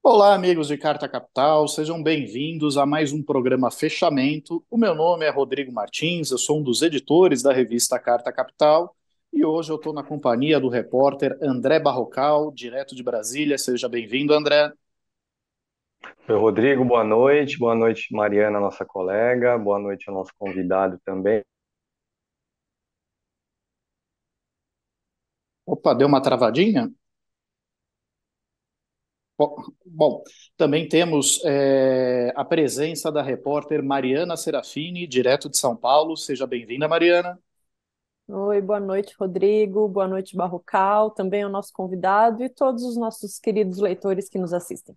Olá, amigos de Carta Capital, sejam bem-vindos a mais um programa Fechamento. O meu nome é Rodrigo Martins, eu sou um dos editores da revista Carta Capital e hoje eu estou na companhia do repórter André Barrocal, direto de Brasília. Seja bem-vindo, André. Oi, Rodrigo, boa noite, Mariana, nossa colega, boa noite ao nosso convidado também. Opa, deu uma travadinha? Bom, também temos a presença da repórter Mariana Serafini, direto de São Paulo. Seja bem-vinda, Mariana. Oi, boa noite, Rodrigo. Boa noite, Barrocal, também o nosso convidado e todos os nossos queridos leitores que nos assistem.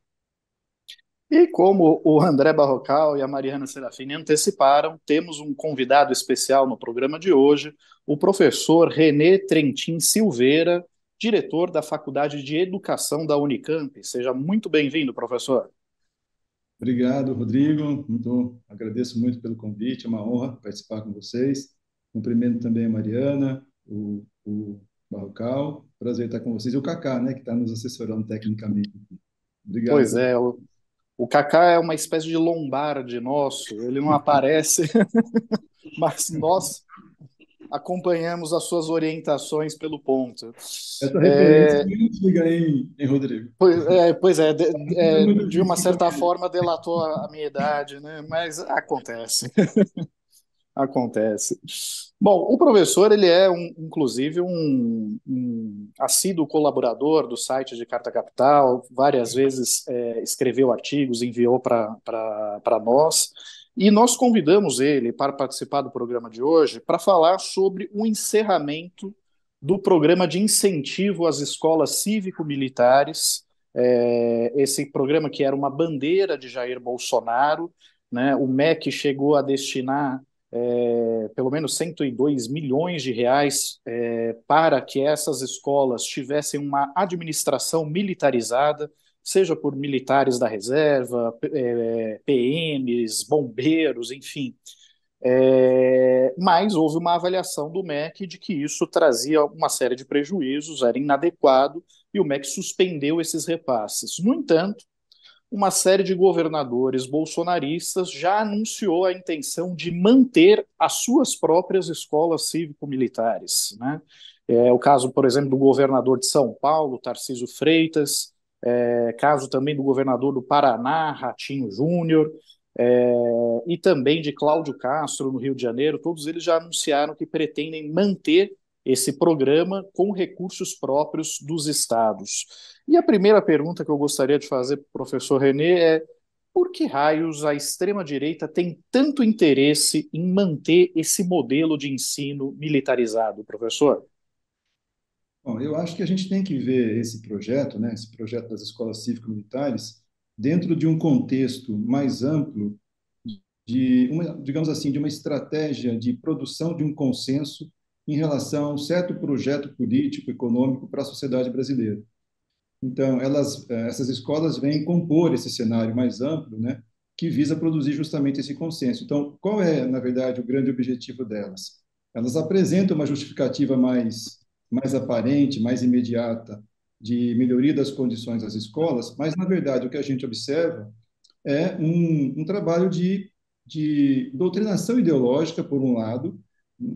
E como o André Barrocal e a Mariana Serafini anteciparam, temos um convidado especial no programa de hoje, o professor René Trentin Silveira, diretor da Faculdade de Educação da Unicamp. Seja muito bem-vindo, professor. Obrigado, Rodrigo. Agradeço muito pelo convite, é uma honra participar com vocês. Cumprimento também a Mariana, o Barrocal. Prazer estar com vocês. E o Kaká, né, que está nos assessorando tecnicamente. Obrigado Pois pelo. é, o Kaká é uma espécie de Lombardi nosso, ele não aparece, mas nós acompanhamos as suas orientações pelo ponto. Essa referência é É, bem antiga, hein, Rodrigo? pois é, Não é muito de uma difícil certa também. forma delatou a minha idade, né? Mas acontece, acontece. Bom, o professor, ele é, inclusive, um assíduo colaborador do site de Carta Capital, várias vezes escreveu artigos, enviou para nós, e nós convidamos ele para participar do programa de hoje para falar sobre o encerramento do programa de incentivo às escolas cívico-militares, esse programa que era uma bandeira de Jair Bolsonaro, né? O MEC chegou a destinar pelo menos 102 milhões de reais para que essas escolas tivessem uma administração militarizada, seja por militares da reserva, PMs, bombeiros, enfim. Mas houve uma avaliação do MEC de que isso trazia uma série de prejuízos, era inadequado, e o MEC suspendeu esses repasses. No entanto, uma série de governadores bolsonaristas já anunciou a intenção de manter as suas próprias escolas cívico-militares, né? É o caso, por exemplo, do governador de São Paulo, Tarcísio Freitas, caso também do governador do Paraná, Ratinho Júnior, e também de Cláudio Castro, no Rio de Janeiro. Todos eles já anunciaram que pretendem manter esse programa com recursos próprios dos estados. E a primeira pergunta que eu gostaria de fazer para o professor René é: por que raios a extrema-direita tem tanto interesse em manter esse modelo de ensino militarizado, professor? Bom, eu acho que a gente tem que ver esse projeto, né, esse projeto das escolas cívico-militares, dentro de um contexto mais amplo de uma, digamos assim, de uma estratégia de produção de um consenso em relação a um certo projeto político, econômico para a sociedade brasileira. Então, essas escolas vêm compor esse cenário mais amplo, né, que visa produzir justamente esse consenso. Então, qual é, na verdade, o grande objetivo delas? Elas apresentam uma justificativa mais aparente, mais imediata de melhoria das condições das escolas, mas, na verdade, o que a gente observa é um trabalho de doutrinação ideológica, por um lado,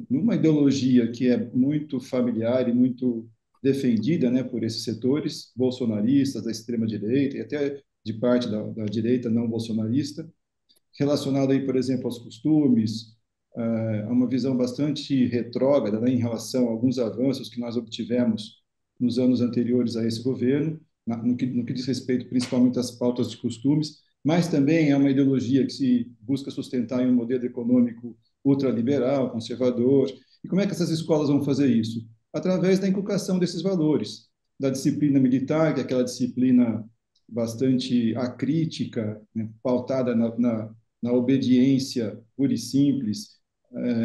numa ideologia que é muito familiar e muito defendida, né, por esses setores bolsonaristas, da extrema-direita e até de parte da direita não bolsonarista, relacionado aí, por exemplo, aos costumes, a uma visão bastante retrógrada, né, em relação a alguns avanços que nós obtivemos nos anos anteriores a esse governo, no que diz respeito principalmente às pautas de costumes, mas também é uma ideologia que se busca sustentar em um modelo econômico ultraliberal, conservador. E como é que essas escolas vão fazer isso? Através da inculcação desses valores, da disciplina militar, que é aquela disciplina bastante acrítica, né, pautada na obediência pura e simples,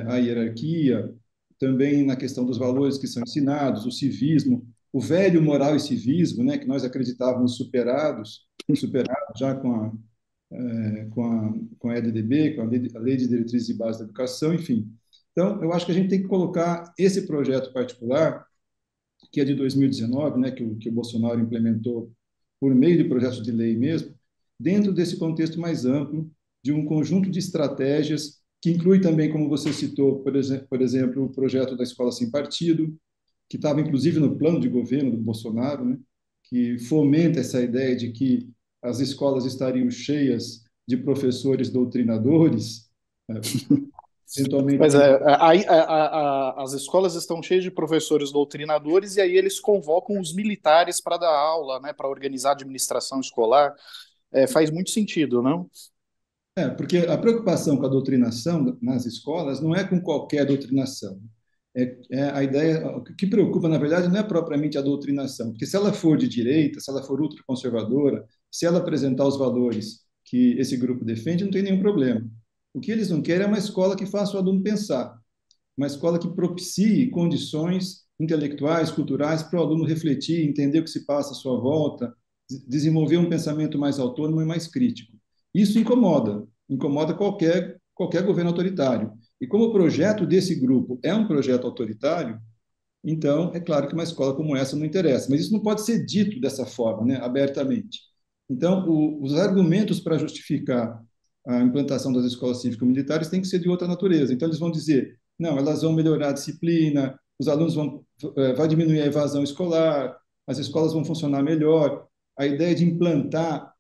à hierarquia, também na questão dos valores que são ensinados, o civismo, o velho moral e civismo, né, que nós acreditávamos superados já com a LDB, com a Lei de Diretrizes e Bases da Educação, enfim. Então, eu acho que a gente tem que colocar esse projeto particular, que é de 2019, né, que o Bolsonaro implementou por meio de projetos de lei mesmo, dentro desse contexto mais amplo de um conjunto de estratégias que inclui também, como você citou, por exemplo, o projeto da Escola Sem Partido, que estava inclusive no plano de governo do Bolsonaro, né, que fomenta essa ideia de que as escolas estariam cheias de professores doutrinadores, eventualmente Mas as escolas estão cheias de professores doutrinadores e aí eles convocam os militares para dar aula, né, para organizar a administração escolar. Faz muito sentido, não? porque a preocupação com a doutrinação nas escolas não é com qualquer doutrinação. A ideia, o que preocupa, na verdade, não é propriamente a doutrinação, porque se ela for de direita, se ela for ultraconservadora, se ela apresentar os valores que esse grupo defende, não tem nenhum problema. O que eles não querem é uma escola que faça o aluno pensar, uma escola que propicie condições intelectuais, culturais, para o aluno refletir, entender o que se passa à sua volta, desenvolver um pensamento mais autônomo e mais crítico. Isso incomoda qualquer governo autoritário. E como o projeto desse grupo é um projeto autoritário, então é claro que uma escola como essa não interessa. Mas isso não pode ser dito dessa forma, né, abertamente. Então, os argumentos para justificar a implantação das escolas cívico-militares têm que ser de outra natureza. Então, eles vão dizer, não, elas vão melhorar a disciplina, os alunos vai diminuir a evasão escolar, as escolas vão funcionar melhor. A ideia de implantar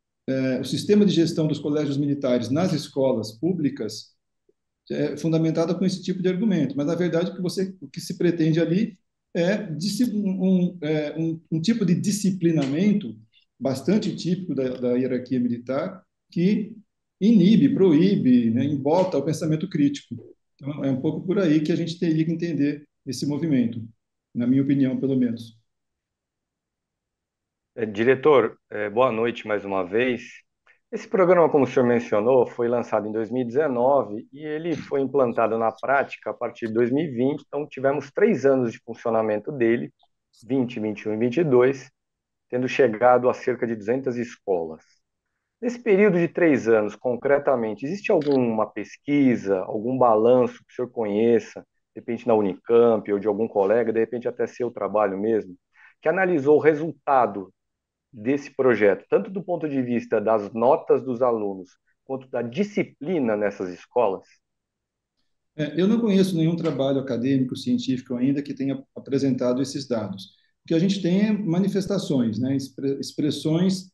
o sistema de gestão dos colégios militares nas escolas públicas é fundamentada com esse tipo de argumento. Mas, na verdade, o que se pretende ali é um tipo de disciplinamento bastante típico da hierarquia militar que inibe, proíbe, né, embota o pensamento crítico. Então, é um pouco por aí que a gente teria que entender esse movimento, na minha opinião, pelo menos. Diretor, boa noite mais uma vez. Esse programa, como o senhor mencionou, foi lançado em 2019 e ele foi implantado na prática a partir de 2020, então tivemos 3 anos de funcionamento dele, 20, 21 e 22, tendo chegado a cerca de 200 escolas. Nesse período de 3 anos, concretamente, existe alguma pesquisa, algum balanço que o senhor conheça, de repente na Unicamp ou de algum colega, de repente até seu trabalho mesmo, que analisou o resultado desse projeto, tanto do ponto de vista das notas dos alunos, quanto da disciplina nessas escolas? Eu não conheço nenhum trabalho acadêmico, científico ainda que tenha apresentado esses dados. O que a gente tem é manifestações, né, expressões,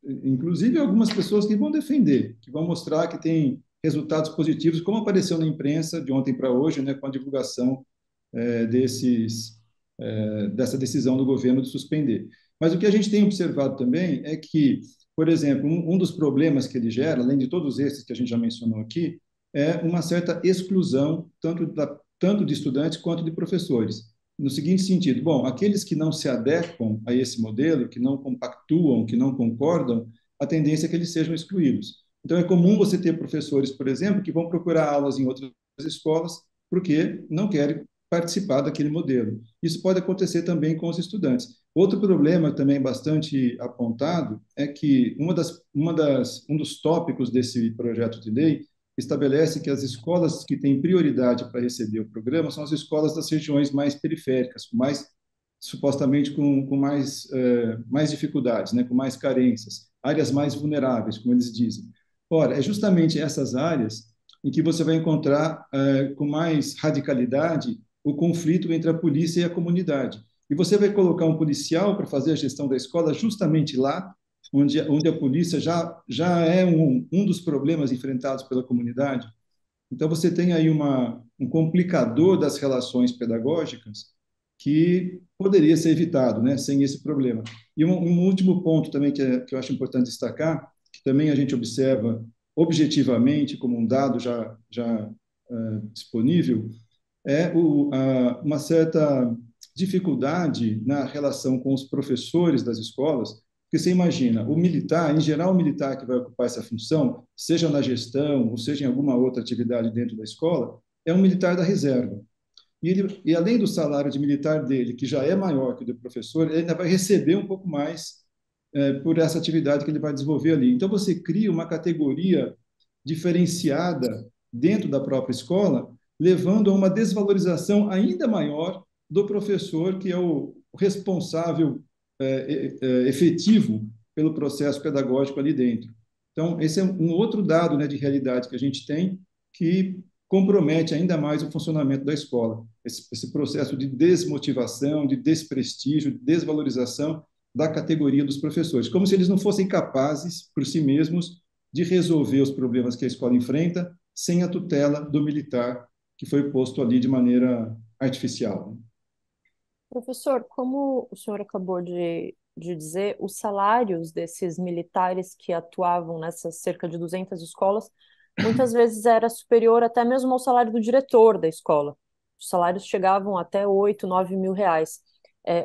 inclusive algumas pessoas que vão defender, que vão mostrar que tem resultados positivos, como apareceu na imprensa de ontem para hoje, né, com a divulgação dessa decisão do governo de suspender. Mas o que a gente tem observado também é que, por exemplo, um dos problemas que ele gera, além de todos esses que a gente já mencionou aqui, é uma certa exclusão tanto de estudantes quanto de professores. No seguinte sentido, bom, aqueles que não se adequam a esse modelo, que não compactuam, que não concordam, a tendência é que eles sejam excluídos. Então, é comum você ter professores, por exemplo, que vão procurar aulas em outras escolas porque não querem participar daquele modelo. Isso pode acontecer também com os estudantes. Outro problema também bastante apontado é que um dos tópicos desse projeto de lei estabelece que as escolas que têm prioridade para receber o programa são as escolas das regiões mais periféricas, supostamente com mais dificuldades, né, com mais carências, áreas mais vulneráveis, como eles dizem. Ora, é justamente essas áreas em que você vai encontrar com mais radicalidade o conflito entre a polícia e a comunidade. E você vai colocar um policial para fazer a gestão da escola justamente lá, onde a polícia já é um dos problemas enfrentados pela comunidade. Então, você tem aí um complicador das relações pedagógicas que poderia ser evitado, né, sem esse problema. E um último ponto também que eu acho importante destacar, que também a gente observa objetivamente como um dado já disponível, é uma certa dificuldade na relação com os professores das escolas, porque você imagina, o militar, em geral, o militar que vai ocupar essa função, seja na gestão ou seja em alguma outra atividade dentro da escola, é um militar da reserva. E além do salário de militar dele, que já é maior que o do professor, ele ainda vai receber um pouco mais por essa atividade que ele vai desenvolver ali. Então, você cria uma categoria diferenciada dentro da própria escola, levando a uma desvalorização ainda maior do professor, que é o responsável efetivo pelo processo pedagógico ali dentro. Então, esse é um outro dado, né, de realidade que a gente tem que compromete ainda mais o funcionamento da escola. Esse processo de desmotivação, de desprestígio, de desvalorização da categoria dos professores, como se eles não fossem capazes, por si mesmos, de resolver os problemas que a escola enfrenta sem a tutela do militar, que foi posto ali de maneira artificial. Professor, como o senhor acabou de dizer, os salários desses militares que atuavam nessas cerca de 200 escolas, muitas vezes era superior até mesmo ao salário do diretor da escola. Os salários chegavam até 8, 9 mil reais.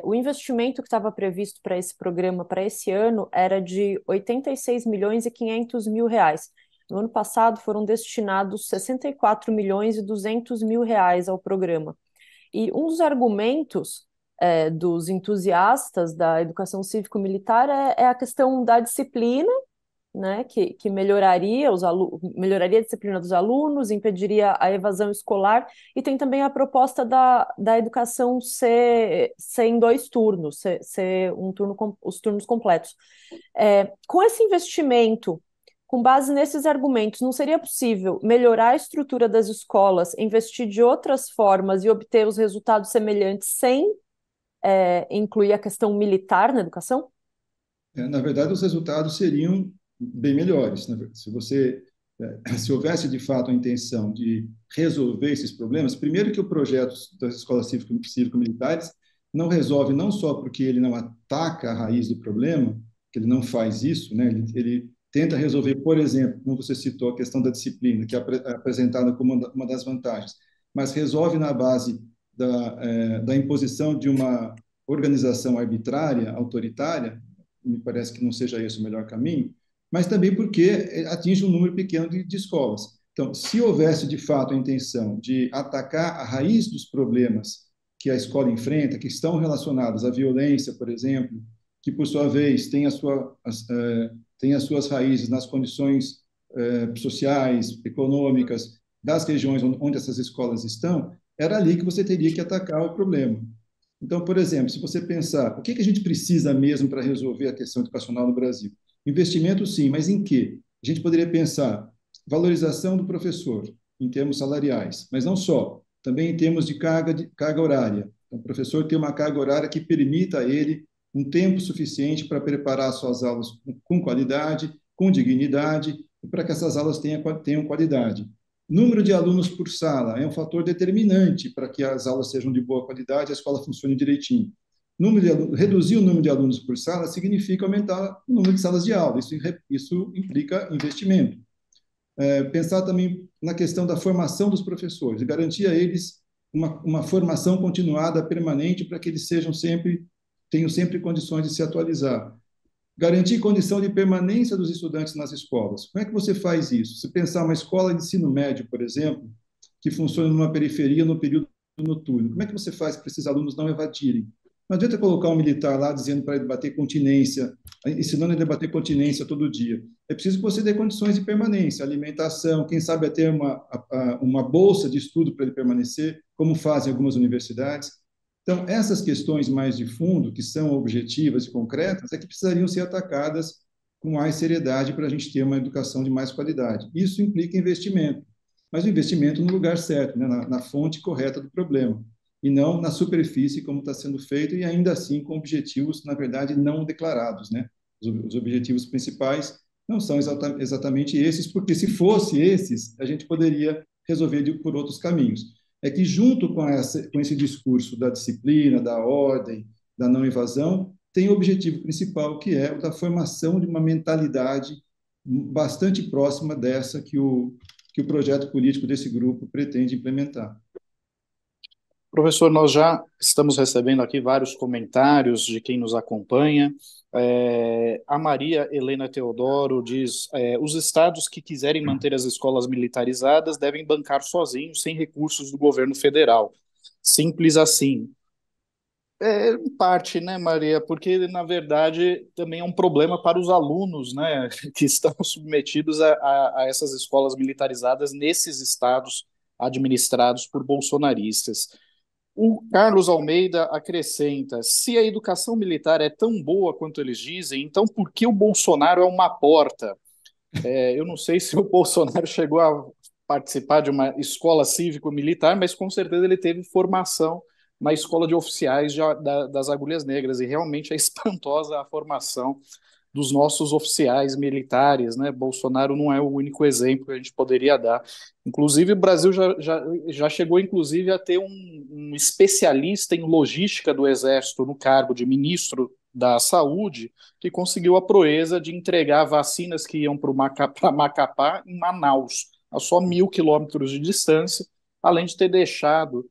O investimento que estava previsto para esse programa para esse ano era de 86 milhões e 500 mil reais. No ano passado foram destinados 64 milhões e 200 mil reais ao programa. E um dos argumentos dos entusiastas da educação cívico-militar é a questão da disciplina, né, que melhoraria a disciplina dos alunos, impediria a evasão escolar, e tem também a proposta da educação ser em 2 turnos, ser um turno, os turnos completos. Com esse investimento, com base nesses argumentos, não seria possível melhorar a estrutura das escolas, investir de outras formas e obter os resultados semelhantes sem incluir a questão militar na educação? Na verdade, os resultados seriam bem melhores, né? Se houvesse de fato a intenção de resolver esses problemas, primeiro que o projeto das escolas cívico-militares não resolve não só porque ele não ataca a raiz do problema, que ele não faz isso, né? Ele tenta resolver, por exemplo, como você citou, a questão da disciplina, que é apresentada como uma das vantagens, mas resolve na base da imposição de uma organização arbitrária, autoritária. Me parece que não seja esse o melhor caminho, mas também porque atinge um número pequeno de escolas. Então, se houvesse de fato a intenção de atacar a raiz dos problemas que a escola enfrenta, que estão relacionados à violência, por exemplo, que por sua vez tem as suas raízes nas condições sociais, econômicas das regiões onde essas escolas estão, era ali que você teria que atacar o problema. Então, por exemplo, se você pensar, o que a gente precisa mesmo para resolver a questão educacional no Brasil? Investimento, sim, mas em quê? A gente poderia pensar valorização do professor, em termos salariais, mas não só, também em termos de carga horária. Então, o professor ter uma carga horária que permita a ele um tempo suficiente para preparar suas aulas com qualidade, com dignidade, e para que essas aulas tenham qualidade. Número de alunos por sala é um fator determinante para que as aulas sejam de boa qualidade e a escola funcione direitinho. Reduzir o número de alunos por sala significa aumentar o número de salas de aula. Isso implica investimento. Pensar também na questão da formação dos professores, garantir a eles uma formação continuada, permanente, para que eles tenham sempre condições de se atualizar. Garantir condição de permanência dos estudantes nas escolas. Como é que você faz isso? Se pensar uma escola de ensino médio, por exemplo, que funciona numa periferia no período noturno, como é que você faz para esses alunos não evadirem? Não adianta colocar um militar lá dizendo para ele bater continência, ensinando ele a bater continência todo dia. É preciso que você dê condições de permanência, alimentação, quem sabe até uma bolsa de estudo para ele permanecer, como fazem algumas universidades. Então, essas questões mais de fundo, que são objetivas e concretas, é que precisariam ser atacadas com mais seriedade para a gente ter uma educação de mais qualidade. Isso implica investimento, mas o investimento no lugar certo, né, na fonte correta do problema, e não na superfície, como está sendo feito, e ainda assim com objetivos, na verdade, não declarados, né? Os objetivos principais não são exatamente esses, porque se fosse esses, a gente poderia resolver por outros caminhos. É que, junto com esse discurso da disciplina, da ordem, da não invasão, tem o objetivo principal, que é o da formação de uma mentalidade bastante próxima dessa que o projeto político desse grupo pretende implementar. Professor, nós já estamos recebendo aqui vários comentários de quem nos acompanha. A Maria Helena Teodoro diz: os estados que quiserem manter as escolas militarizadas devem bancar sozinhos, sem recursos do governo federal. Simples assim. Em parte, né, Maria? Porque, na verdade, também é um problema para os alunos, né, que estão submetidos a essas escolas militarizadas nesses estados administrados por bolsonaristas. O Carlos Almeida acrescenta: se a educação militar é tão boa quanto eles dizem, então por que o Bolsonaro é uma porta? Eu não sei se o Bolsonaro chegou a participar de uma escola cívico-militar, mas com certeza ele teve formação na escola de oficiais das Agulhas Negras, e realmente é espantosa a formação dos nossos oficiais militares, né? Bolsonaro não é o único exemplo que a gente poderia dar. Inclusive, o Brasil já chegou, inclusive, a ter um especialista em logística do Exército no cargo de ministro da Saúde, que conseguiu a proeza de entregar vacinas que iam para Macapá em Manaus, a só 1.000 quilômetros de distância, além de ter deixado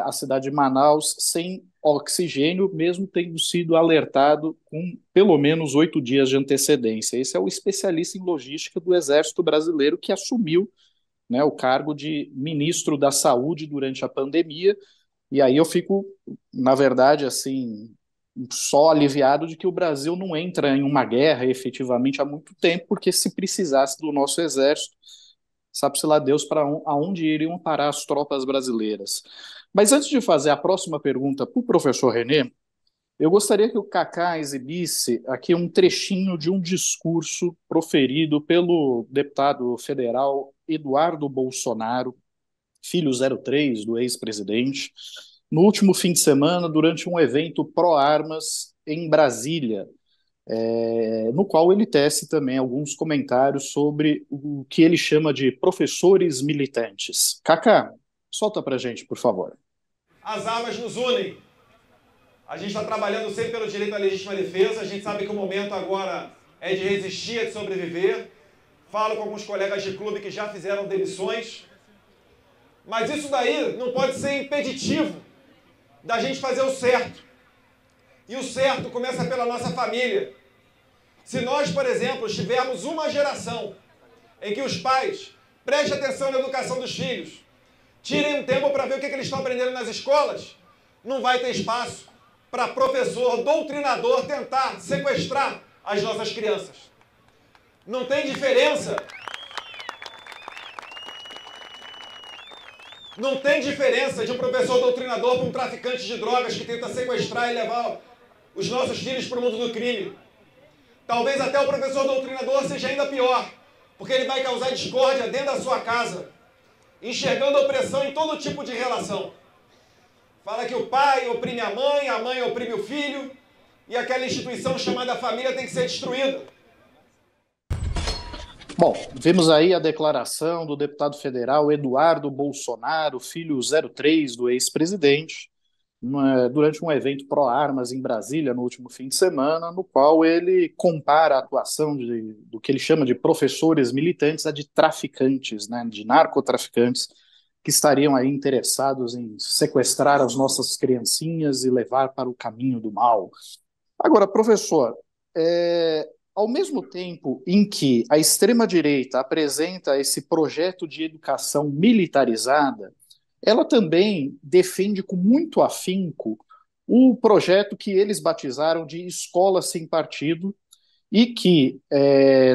a cidade de Manaus sem oxigênio, mesmo tendo sido alertado com pelo menos 8 dias de antecedência. Esse é o especialista em logística do Exército Brasileiro que assumiu, né, o cargo de ministro da Saúde durante a pandemia. E aí eu fico, na verdade, assim, só aliviado de que o Brasil não entra em uma guerra efetivamente há muito tempo, porque se precisasse do nosso exército, sabe-se lá Deus para aonde iriam parar as tropas brasileiras. Mas antes de fazer a próxima pergunta para o professor René, eu gostaria que o Kaká exibisse aqui um trechinho de um discurso proferido pelo deputado federal Eduardo Bolsonaro, filho 03 do ex-presidente, no último fim de semana, durante um evento pró-armas em Brasília, no qual ele tece também alguns comentários sobre o que ele chama de professores militantes. Kaká, solta pra gente, por favor. As armas nos unem. A gente está trabalhando sempre pelo direito à legítima defesa. A gente sabe que o momento agora é de resistir, é de sobreviver. Falo com alguns colegas de clube que já fizeram demissões. Mas isso daí não pode ser impeditivo da gente fazer o certo. E o certo começa pela nossa família. Se nós, por exemplo, tivermos uma geração em que os pais prestem atenção na educação dos filhos, tirem um tempo para ver o que eles estão aprendendo nas escolas, não vai ter espaço para professor, doutrinador tentar sequestrar as nossas crianças. Não tem diferença. Não tem diferença de um professor doutrinador para um traficante de drogas que tenta sequestrar e levar os nossos filhos para o mundo do crime. Talvez até o professor doutrinador seja ainda pior, porque ele vai causar discórdia dentro da sua casa, enxergando opressão em todo tipo de relação. Fala que o pai oprime a mãe oprime o filho, e aquela instituição chamada família tem que ser destruída. Bom, vimos aí a declaração do deputado federal Eduardo Bolsonaro, filho 03 do ex-presidente, durante um evento pró-armas em Brasília no último fim de semana, no qual ele compara a atuação do que ele chama de professores militantes a de traficantes, né, de narcotraficantes, que estariam aí interessados em sequestrar as nossas criancinhas e levar para o caminho do mal. Agora, professor, ao mesmo tempo em que a extrema-direita apresenta esse projeto de educação militarizada, ela também defende com muito afinco o projeto que eles batizaram de escola sem partido e que,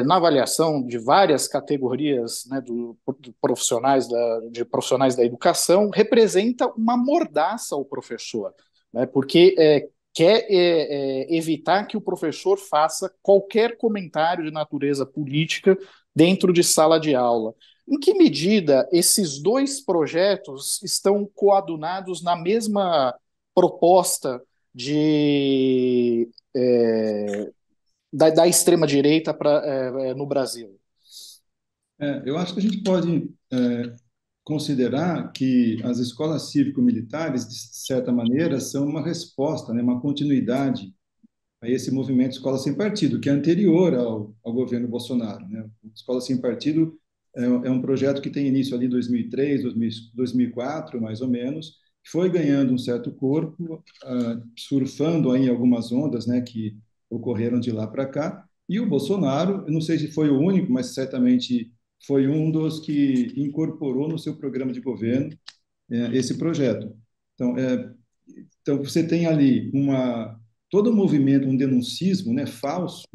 na avaliação de várias categorias, né, de profissionais da educação, representa uma mordaça ao professor, né, porque quer evitar que o professor faça qualquer comentário de natureza política dentro de sala de aula. Em que medida esses dois projetos estão coadunados na mesma proposta da extrema-direita no Brasil? Eu acho que a gente pode considerar que as escolas cívico-militares, de certa maneira, são uma resposta, né, uma continuidade a esse movimento Escola Sem Partido, que é anterior ao governo Bolsonaro, né? Escola Sem Partido é um projeto que tem início ali em 2003, 2004, mais ou menos, que foi ganhando um certo corpo, surfando aí algumas ondas, né, que ocorreram de lá para cá, e o Bolsonaro, eu não sei se foi o único, mas certamente foi um dos que incorporou no seu programa de governo esse projeto. Então, você tem ali todo um movimento, um denuncismo, né, falso,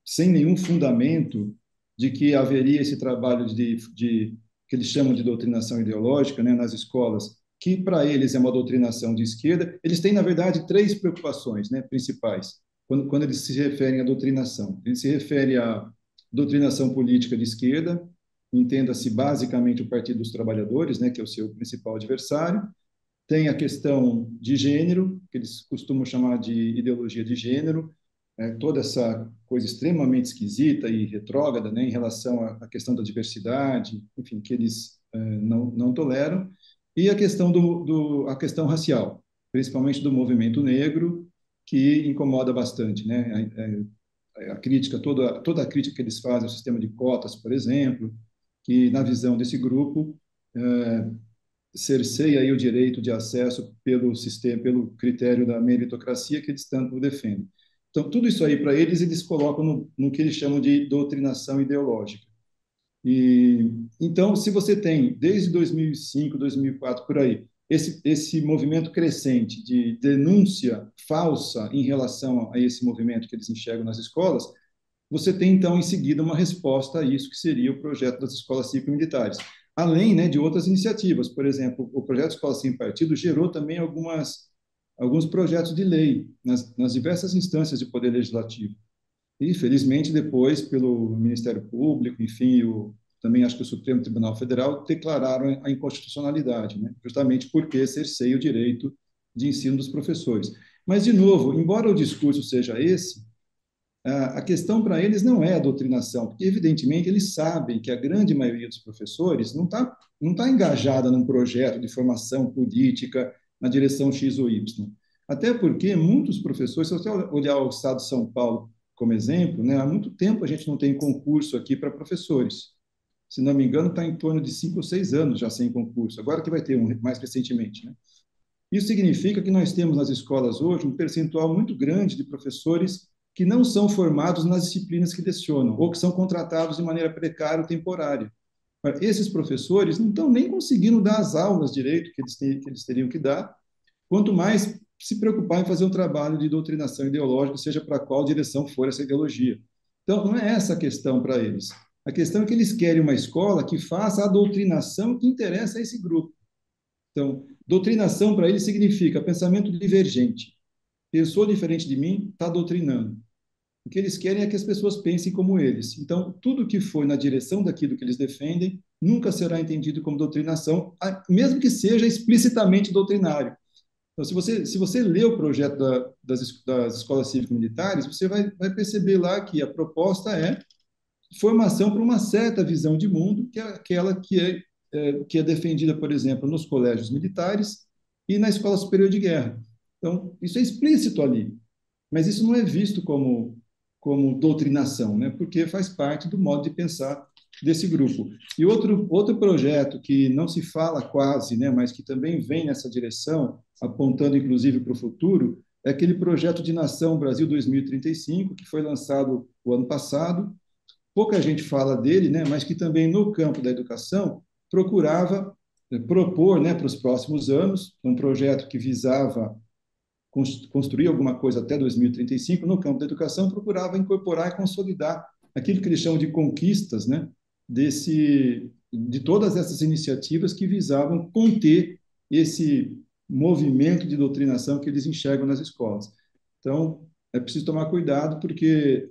sem nenhum fundamento de que haveria esse trabalho que eles chamam de doutrinação ideológica, né, nas escolas, que para eles é uma doutrinação de esquerda. Eles têm, na verdade, três preocupações, né, principais, quando eles se referem à doutrinação. Eles se referem à doutrinação política de esquerda, entenda-se basicamente o Partido dos Trabalhadores, né, que é o seu principal adversário. Tem a questão de gênero, que eles costumam chamar de ideologia de gênero, toda essa coisa extremamente esquisita e retrógrada, né, em relação à questão da diversidade, enfim, que eles não toleram, e a questão a questão racial, principalmente do movimento negro, que incomoda bastante, né, a crítica, toda a crítica que eles fazem ao sistema de cotas, por exemplo, que na visão desse grupo cerceia aí o direito de acesso pelo sistema, pelo critério da meritocracia que eles tanto defendem. Então, tudo isso aí, para eles, eles colocam no que eles chamam de doutrinação ideológica. E, então, se você tem, desde 2005, 2004, por aí, esse movimento crescente de denúncia falsa em relação a esse movimento que eles enxergam nas escolas, você tem, então, em seguida, uma resposta a isso, que seria o projeto das escolas cívico-militares. Além, né, de outras iniciativas. Por exemplo, o projeto Escola Sem Partido gerou também alguns projetos de lei nas diversas instâncias de poder legislativo. E, felizmente, depois, pelo Ministério Público, enfim, também acho que o Supremo Tribunal Federal declararam a inconstitucionalidade, né? Justamente porque cerceia o direito de ensino dos professores. Mas, de novo, embora o discurso seja esse, a questão para eles não é a doutrinação, porque, evidentemente, eles sabem que a grande maioria dos professores não tá engajada num projeto de formação política na direção X ou Y. Até porque muitos professores, se você olhar o estado de São Paulo como exemplo, né, há muito tempo a gente não tem concurso aqui para professores. Se não me engano, está em torno de 5 ou 6 anos já sem concurso. Agora que vai ter um mais recentemente, né? Isso significa que nós temos nas escolas hoje um percentual muito grande de professores que não são formados nas disciplinas que lecionam, ou que são contratados de maneira precária ou temporária. Esses professores não estão nem conseguindo dar as aulas direito que eles teriam que dar, quanto mais se preocupar em fazer um trabalho de doutrinação ideológica, seja para qual direção for essa ideologia. Então, não é essa a questão para eles. A questão é que eles querem uma escola que faça a doutrinação que interessa a esse grupo. Então, doutrinação para eles significa pensamento divergente. Pensou diferente de mim, está doutrinando. O que eles querem é que as pessoas pensem como eles. Então, tudo que for na direção daquilo que eles defendem nunca será entendido como doutrinação, mesmo que seja explicitamente doutrinário. Então, se você lê o projeto das escolas cívico-militares, você vai perceber lá que a proposta é formação para uma certa visão de mundo, que é aquela que é defendida, por exemplo, nos colégios militares e na Escola Superior de Guerra. Então, isso é explícito ali, mas isso não é visto como doutrinação, né? Porque faz parte do modo de pensar desse grupo. E outro projeto que não se fala quase, né, mas que também vem nessa direção, apontando inclusive para o futuro, é aquele projeto de Nação Brasil 2035, que foi lançado o ano passado. Pouca gente fala dele, né, mas que também no campo da educação procurava propor, né, para os próximos anos um projeto que visava construir alguma coisa até 2035 no campo da educação, procurava incorporar e consolidar aquilo que eles chamam de conquistas, né, de todas essas iniciativas que visavam conter esse movimento de doutrinação que eles enxergam nas escolas. Então, é preciso tomar cuidado, porque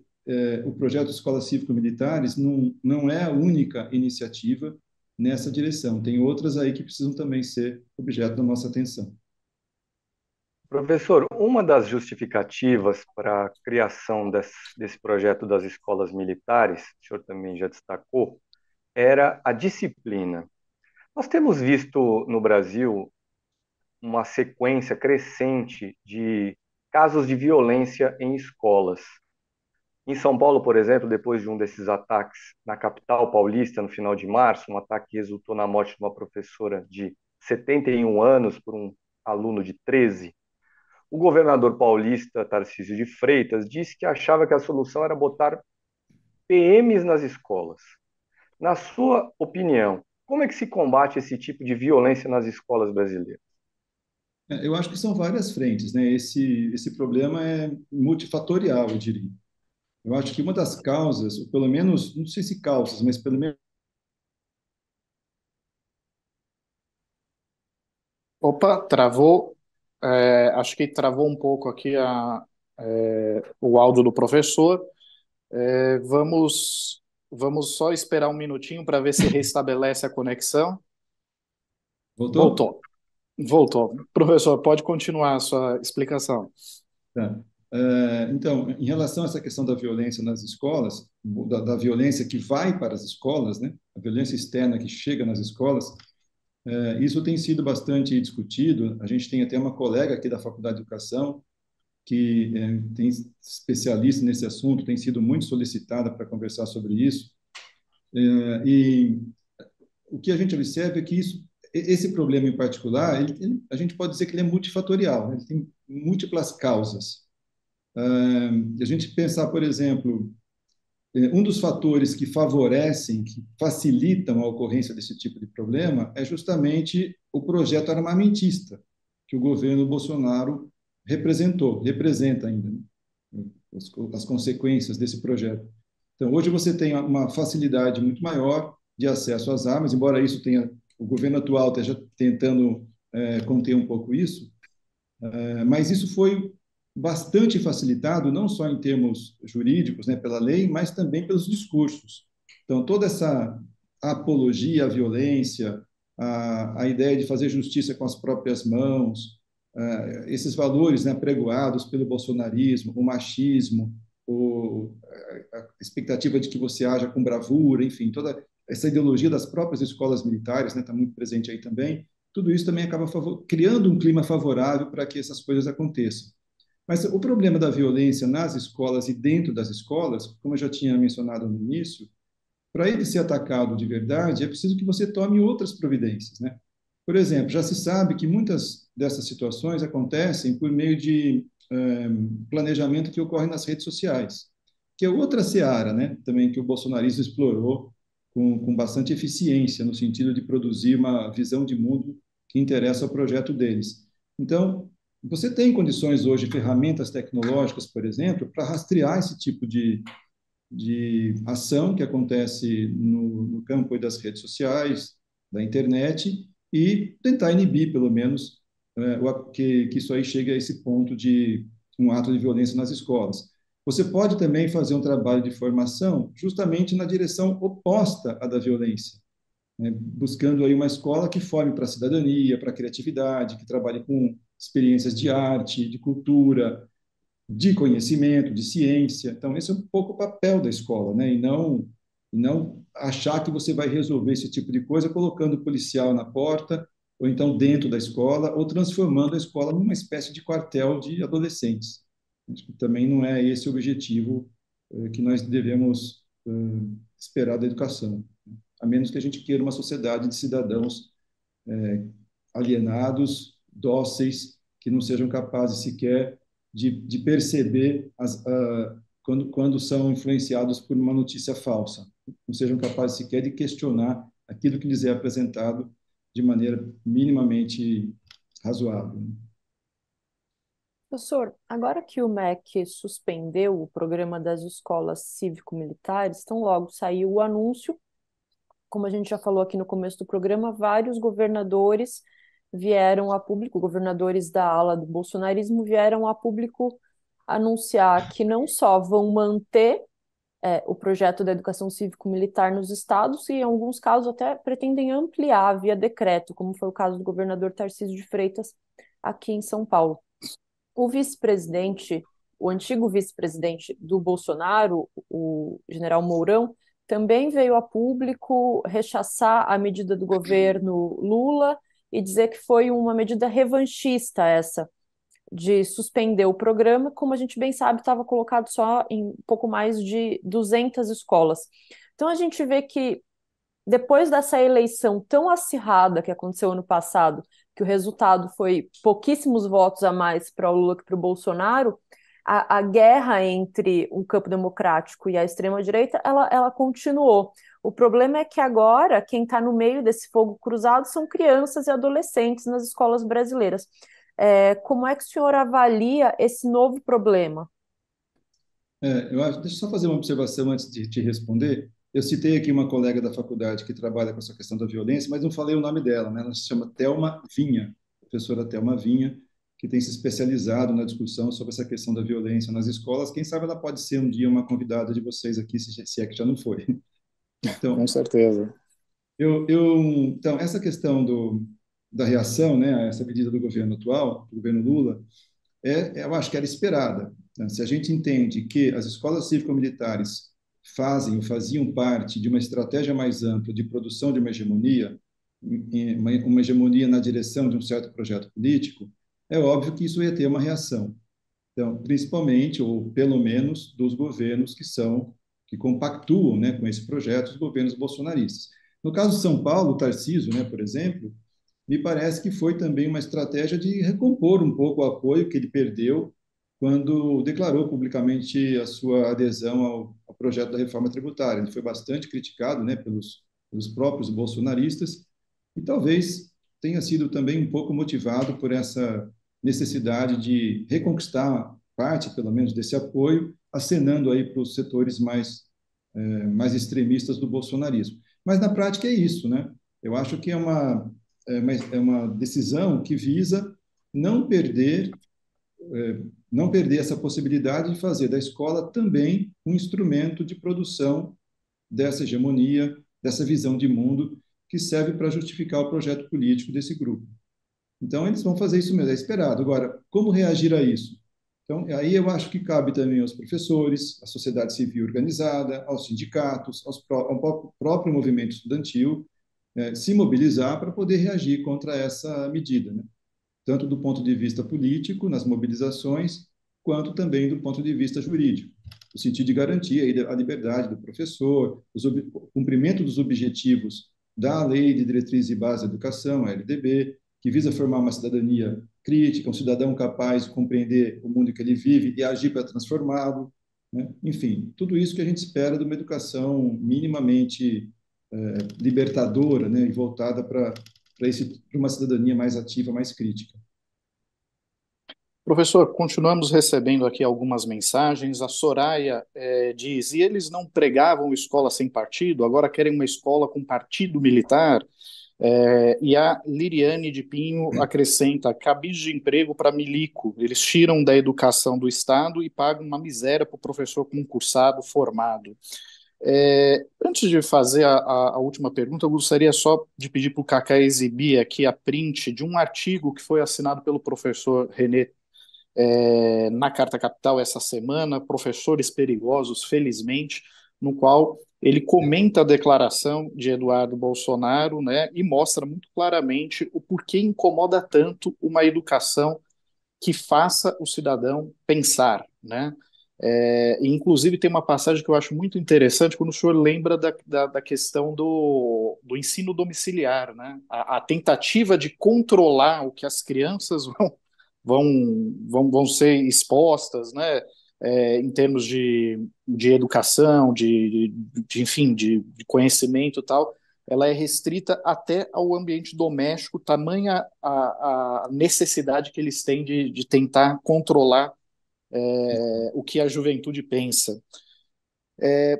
o projeto Escolas Cívico-Militares não é a única iniciativa nessa direção. Tem outras aí que precisam também ser objeto da nossa atenção. Professor, uma das justificativas para a criação desse projeto das escolas militares, o senhor também já destacou, era a disciplina. Nós temos visto no Brasil uma sequência crescente de casos de violência em escolas. Em São Paulo, por exemplo, depois de um desses ataques na capital paulista, no final de março, um ataque que resultou na morte de uma professora de 71 anos por um aluno de 13, o governador paulista, Tarcísio de Freitas, disse que achava que a solução era botar PMs nas escolas. Na sua opinião, como é que se combate esse tipo de violência nas escolas brasileiras? Eu acho que são várias frentes, né? Esse problema é multifatorial, eu diria. Eu acho que uma das causas, ou pelo menos, não sei se causas, mas pelo menos Opa, travou. Acho que travou um pouco aqui o áudio do professor. Vamos só esperar um minutinho para ver se restabelece a conexão. Voltou? Voltou, voltou. Professor, pode continuar a sua explicação. Tá. Então, em relação a essa questão da violência nas escolas, da violência que vai para as escolas, né? A violência externa que chega nas escolas, isso tem sido bastante discutido. A gente tem até uma colega aqui da Faculdade de Educação que tem especialista nesse assunto, tem sido muito solicitada para conversar sobre isso. E o que a gente observa é que esse problema em particular, a gente pode dizer que ele é multifatorial, né? Ele tem múltiplas causas. A gente pensar, por exemplo, um dos fatores que favorecem, que facilitam a ocorrência desse tipo de problema é justamente o projeto armamentista que o governo Bolsonaro representa ainda, né? As consequências desse projeto. Então, hoje você tem uma facilidade muito maior de acesso às armas, embora isso tenha, o governo atual esteja tentando conter um pouco isso, mas isso foi bastante facilitado, não só em termos jurídicos, né, pela lei, mas também pelos discursos. Então, toda essa apologia à violência, a ideia de fazer justiça com as próprias mãos, esses valores, né, pregoados pelo bolsonarismo, o machismo, a expectativa de que você haja com bravura, enfim, toda essa ideologia das próprias escolas militares, né, está muito presente aí também. Tudo isso também acaba criando um clima favorável para que essas coisas aconteçam. Mas o problema da violência nas escolas e dentro das escolas, como eu já tinha mencionado no início, para ele ser atacado de verdade, é preciso que você tome outras providências, né? Por exemplo, já se sabe que muitas dessas situações acontecem por meio de planejamento que ocorre nas redes sociais, que é outra seara, né? Também que o bolsonarismo explorou com bastante eficiência, no sentido de produzir uma visão de mundo que interessa ao projeto deles. Então, você tem condições hoje, ferramentas tecnológicas, por exemplo, para rastrear esse tipo de ação que acontece no campo das redes sociais, da internet, e tentar inibir, pelo menos, que isso aí chegue a esse ponto de um ato de violência nas escolas. Você pode também fazer um trabalho de formação justamente na direção oposta à da violência, né? Buscando aí uma escola que forme para a cidadania, para a criatividade, que trabalhe com experiências de arte, de cultura, de conhecimento, de ciência. Então, esse é um pouco o papel da escola, né? E não achar que você vai resolver esse tipo de coisa colocando o policial na porta, ou então dentro da escola, ou transformando a escola numa espécie de quartel de adolescentes. Acho que também não é esse o objetivo que nós devemos esperar da educação, a menos que a gente queira uma sociedade de cidadãos alienados, dóceis, que não sejam capazes sequer de perceber quando são influenciados por uma notícia falsa, não sejam capazes sequer de questionar aquilo que lhes é apresentado de maneira minimamente razoável. Professor, agora que o MEC suspendeu o programa das escolas cívico-militares, tão logo saiu o anúncio, como a gente já falou aqui no começo do programa, vários governadores vieram a público, governadores da ala do bolsonarismo vieram a público anunciar que não só vão manter o projeto da educação cívico-militar nos estados e, em alguns casos, até pretendem ampliar via decreto, como foi o caso do governador Tarcísio de Freitas aqui em São Paulo. O vice-presidente, o antigo vice-presidente do Bolsonaro, o general Mourão, também veio a público rechaçar a medida do governo Lula e dizer que foi uma medida revanchista essa, de suspender o programa, como a gente bem sabe, estava colocado só em pouco mais de 200 escolas. Então a gente vê que depois dessa eleição tão acirrada que aconteceu ano passado, que o resultado foi pouquíssimos votos a mais para o Lula que para o Bolsonaro, a guerra entre o campo democrático e a extrema-direita, ela continuou. O problema é que agora quem está no meio desse fogo cruzado são crianças e adolescentes nas escolas brasileiras. Como é que o senhor avalia esse novo problema? Deixa eu só fazer uma observação antes de te responder. Eu citei aqui uma colega da faculdade que trabalha com essa questão da violência, mas não falei o nome dela, né? Ela se chama Thelma Vinha. professora Thelma Vinha, que tem se especializado na discussão sobre essa questão da violência nas escolas. Quem sabe ela pode ser um dia uma convidada de vocês aqui, se é que já não foi. Com Então, certeza. então essa questão da reação, né, a essa medida do governo atual, do governo Lula, eu acho que era esperada, né? Se a gente entende que as escolas cívico-militares fazem ou faziam parte de uma estratégia mais ampla de produção de uma hegemonia, uma hegemonia na direção de um certo projeto político, é óbvio que isso ia ter uma reação. Então, principalmente, ou pelo menos, dos governos que compactuam, né, com esse projeto, os governos bolsonaristas. No caso de São Paulo, o Tarcísio, né, por exemplo, me parece que foi também uma estratégia de recompor um pouco o apoio que ele perdeu quando declarou publicamente a sua adesão ao projeto da reforma tributária. Ele foi bastante criticado, né, pelos próprios bolsonaristas e talvez tenha sido também um pouco motivado por essa necessidade de reconquistar parte, pelo menos, desse apoio, acenando aí para os setores mais extremistas do bolsonarismo. Mas na prática é isso, né? Eu acho que é uma decisão que visa não perder, não perder essa possibilidade de fazer da escola também um instrumento de produção dessa hegemonia, dessa visão de mundo que serve para justificar o projeto político desse grupo. Então, eles vão fazer isso mesmo, é esperado. Agora, como reagir a isso? Então, aí eu acho que cabe também aos professores, à sociedade civil organizada, aos sindicatos, ao próprio movimento estudantil, se mobilizar para poder reagir contra essa medida, né? Tanto do ponto de vista político, nas mobilizações, quanto também do ponto de vista jurídico, no sentido de garantir a liberdade do professor, o cumprimento dos objetivos da Lei de Diretrizes e Bases da Educação, a LDB, que visa formar uma cidadania crítica, um cidadão capaz de compreender o mundo em que ele vive e agir para transformá-lo, né? Enfim, tudo isso que a gente espera de uma educação minimamente libertadora, né, e voltada para uma cidadania mais ativa, mais crítica. Professor, continuamos recebendo aqui algumas mensagens. A Soraya diz: e eles não pregavam escola sem partido, agora querem uma escola com partido militar? E a Liriane de Pinho acrescenta: cabide de emprego para milico. Eles tiram da educação do Estado e pagam uma miséria para o professor concursado formado. Antes de fazer a última pergunta, eu gostaria só de pedir para o Cacá exibir aqui a print de um artigo que foi assinado pelo professor René na Carta Capital essa semana, Professores Perigosos, felizmente, no qual ele comenta a declaração de Eduardo Bolsonaro, né, e mostra muito claramente o porquê incomoda tanto uma educação que faça o cidadão pensar, né? Inclusive tem uma passagem que eu acho muito interessante quando o senhor lembra da questão do ensino domiciliar, né? A tentativa de controlar o que as crianças vão ser expostas, né? Em termos de educação, enfim, de conhecimento e tal, ela é restrita até ao ambiente doméstico, tamanha a necessidade que eles têm de tentar controlar o que a juventude pensa.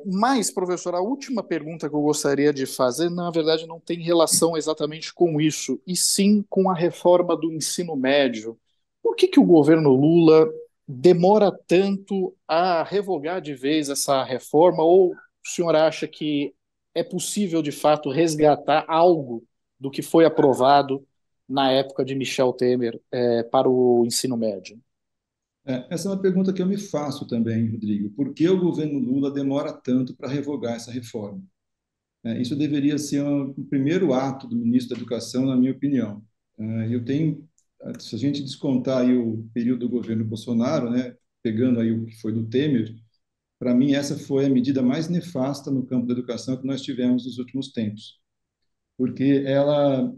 Mas, professor, a última pergunta que eu gostaria de fazer, na verdade, não tem relação exatamente com isso, e sim com a reforma do ensino médio. Por que o governo Lula demora tanto a revogar de vez essa reforma? Ou o senhor acha que é possível, de fato, resgatar algo do que foi aprovado na época de Michel Temer para o ensino médio? Essa é uma pergunta que eu me faço também, Rodrigo. Por que o governo Lula demora tanto para revogar essa reforma? Isso deveria ser um primeiro ato do ministro da Educação, na minha opinião. Se a gente descontar aí o período do governo Bolsonaro, né, pegando aí o que foi do Temer, para mim essa foi a medida mais nefasta no campo da educação que nós tivemos nos últimos tempos, porque ela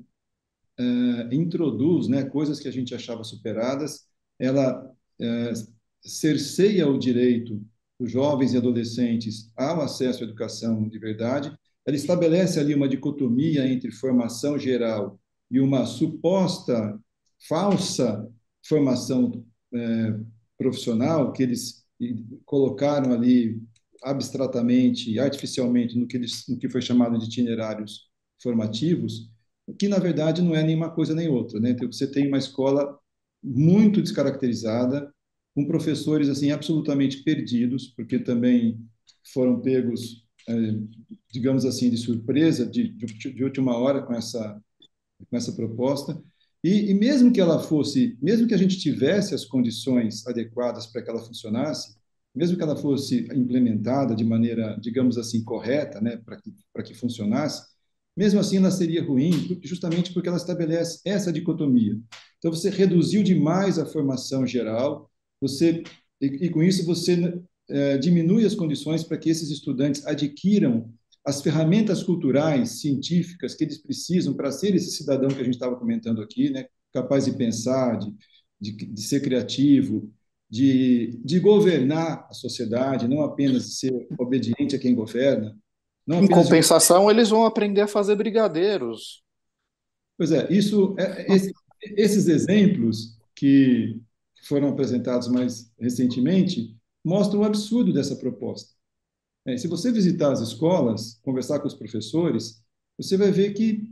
introduz, né, coisas que a gente achava superadas, ela cerceia o direito dos jovens e adolescentes ao acesso à educação de verdade, ela estabelece ali uma dicotomia entre formação geral e uma suposta falsa formação profissional que eles colocaram ali abstratamente e artificialmente no que foi chamado de itinerários formativos, que na verdade não é nenhuma coisa nem outra, né? Então, você tem uma escola muito descaracterizada, com professores assim absolutamente perdidos, porque também foram pegos, digamos assim, de surpresa, de última hora com essa proposta. E mesmo que ela fosse, mesmo que a gente tivesse as condições adequadas para que ela funcionasse, mesmo que ela fosse implementada de maneira, digamos assim, correta, né, para que funcionasse, mesmo assim ela seria ruim, justamente porque ela estabelece essa dicotomia. Então você reduziu demais a formação geral, você e com isso você diminui as condições para que esses estudantes adquiram as ferramentas culturais, científicas que eles precisam para ser esse cidadão que a gente estava comentando aqui, né? Capaz de pensar, de ser criativo, de governar a sociedade, não apenas de ser obediente a quem governa, não Em apenas de... compensação, eles vão aprender a fazer brigadeiros. Pois é, esses exemplos que foram apresentados mais recentemente mostram o absurdo dessa proposta. Se você visitar as escolas, conversar com os professores, você vai ver que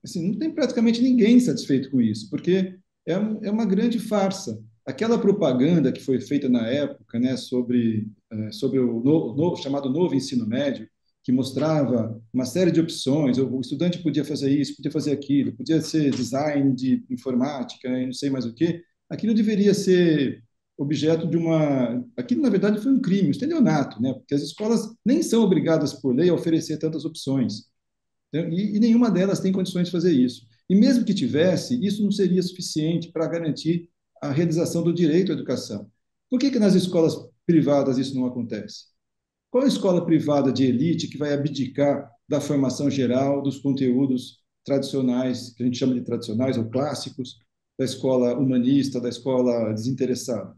assim, não tem praticamente ninguém satisfeito com isso, porque é uma grande farsa. Aquela propaganda que foi feita na época, né, sobre o chamado novo ensino médio, que mostrava uma série de opções, o estudante podia fazer isso, podia fazer aquilo, podia ser design de informática, e não sei mais o quê, aquilo deveria ser objeto de uma... Aquilo, na verdade, foi um crime, um estelionato, né? Porque as escolas nem são obrigadas por lei a oferecer tantas opções. E nenhuma delas tem condições de fazer isso. E mesmo que tivesse, isso não seria suficiente para garantir a realização do direito à educação. Por que nas escolas privadas isso não acontece? Qual a escola privada de elite que vai abdicar da formação geral, dos conteúdos tradicionais, que a gente chama de tradicionais ou clássicos, da escola humanista, da escola desinteressada?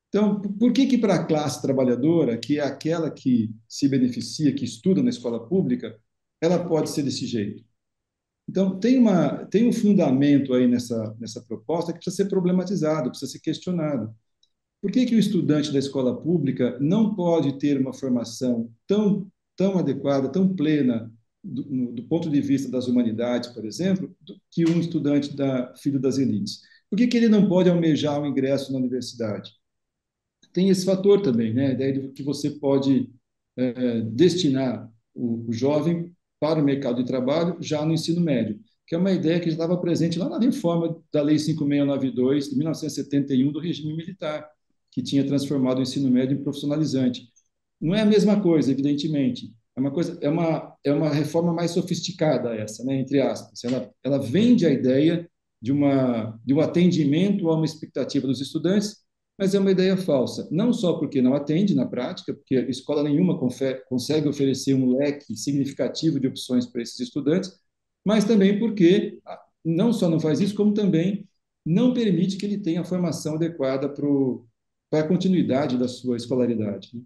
Então, por que para a classe trabalhadora, que é aquela que se beneficia, que estuda na escola pública, ela pode ser desse jeito? Então, tem um fundamento aí nessa proposta que precisa ser problematizado, precisa ser questionado. Por que o estudante da escola pública não pode ter uma formação tão adequada, tão plena, do ponto de vista das humanidades, por exemplo, que um estudante filho das elites? Por que ele não pode almejar o ingresso na universidade? Tem esse fator também, né? A ideia de que você pode destinar o jovem para o mercado de trabalho já no ensino médio, que é uma ideia que já estava presente lá na reforma da Lei 5692, de 1971, do regime militar, que tinha transformado o ensino médio em profissionalizante. Não é a mesma coisa, evidentemente. É uma reforma mais sofisticada essa, né, entre aspas. Ela vende a ideia de um atendimento a uma expectativa dos estudantes, mas é uma ideia falsa. Não só porque não atende na prática, porque escola nenhuma consegue oferecer um leque significativo de opções para esses estudantes, mas também porque não só não faz isso, como também não permite que ele tenha a formação adequada para a continuidade da sua escolaridade, né?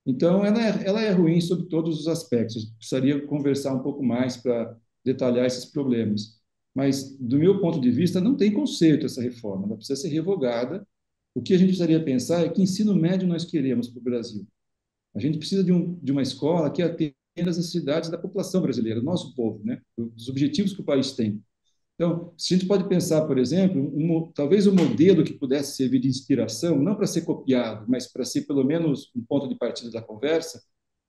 Então, ela é ruim sob todos os aspectos. Precisaria conversar um pouco mais para detalhar esses problemas. Mas, do meu ponto de vista, não tem conserto essa reforma. Ela precisa ser revogada. O que a gente precisaria pensar é que ensino médio nós queremos para o Brasil. A gente precisa de uma escola que atenda às necessidades da população brasileira, do nosso povo, né? Dos objetivos que o país tem. Então, se a gente pode pensar, por exemplo, talvez um modelo que pudesse servir de inspiração, não para ser copiado, mas para ser pelo menos um ponto de partida da conversa,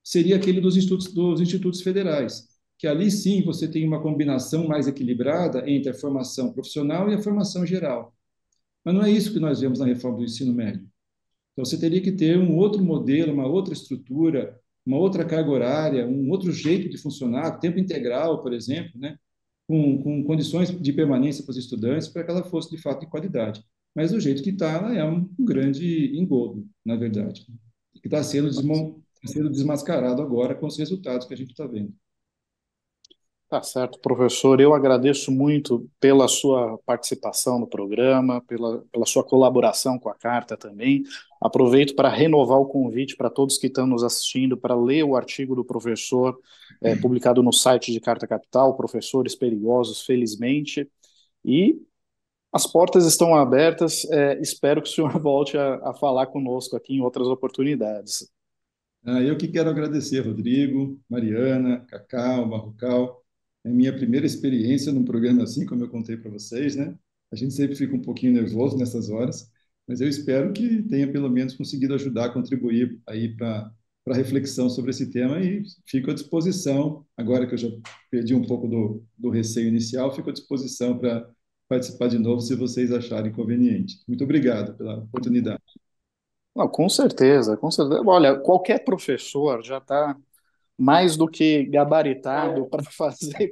seria aquele dos institutos federais, que ali sim você tem uma combinação mais equilibrada entre a formação profissional e a formação geral. Mas não é isso que nós vemos na reforma do ensino médio. Então, você teria que ter um outro modelo, uma outra estrutura, uma outra carga horária, um outro jeito de funcionar, tempo integral, por exemplo, né? Com condições de permanência para os estudantes, para que ela fosse, de fato, de qualidade. Mas do jeito que está, ela é um grande engodo, na verdade, que está sendo desmascarado agora com os resultados que a gente está vendo. Tá certo, professor. Eu agradeço muito pela sua participação no programa, pela sua colaboração com a carta também. Aproveito para renovar o convite para todos que estão nos assistindo para ler o artigo do professor, publicado no site de Carta Capital, Professores Perigosos, felizmente. E as portas estão abertas. Espero que o senhor volte a falar conosco aqui em outras oportunidades. Eu que quero agradecer, Rodrigo, Mariana, Cacau, Barrocal. É minha primeira experiência num programa assim, como eu contei para vocês, né? A gente sempre fica um pouquinho nervoso nessas horas, mas eu espero que tenha pelo menos conseguido ajudar, contribuir aí para reflexão sobre esse tema e fico à disposição, agora que eu já perdi um pouco do receio inicial, fico à disposição para participar de novo se vocês acharem conveniente. Muito obrigado pela oportunidade. Não, com certeza, com certeza. Olha, qualquer professor já está mais do que gabaritado para fazer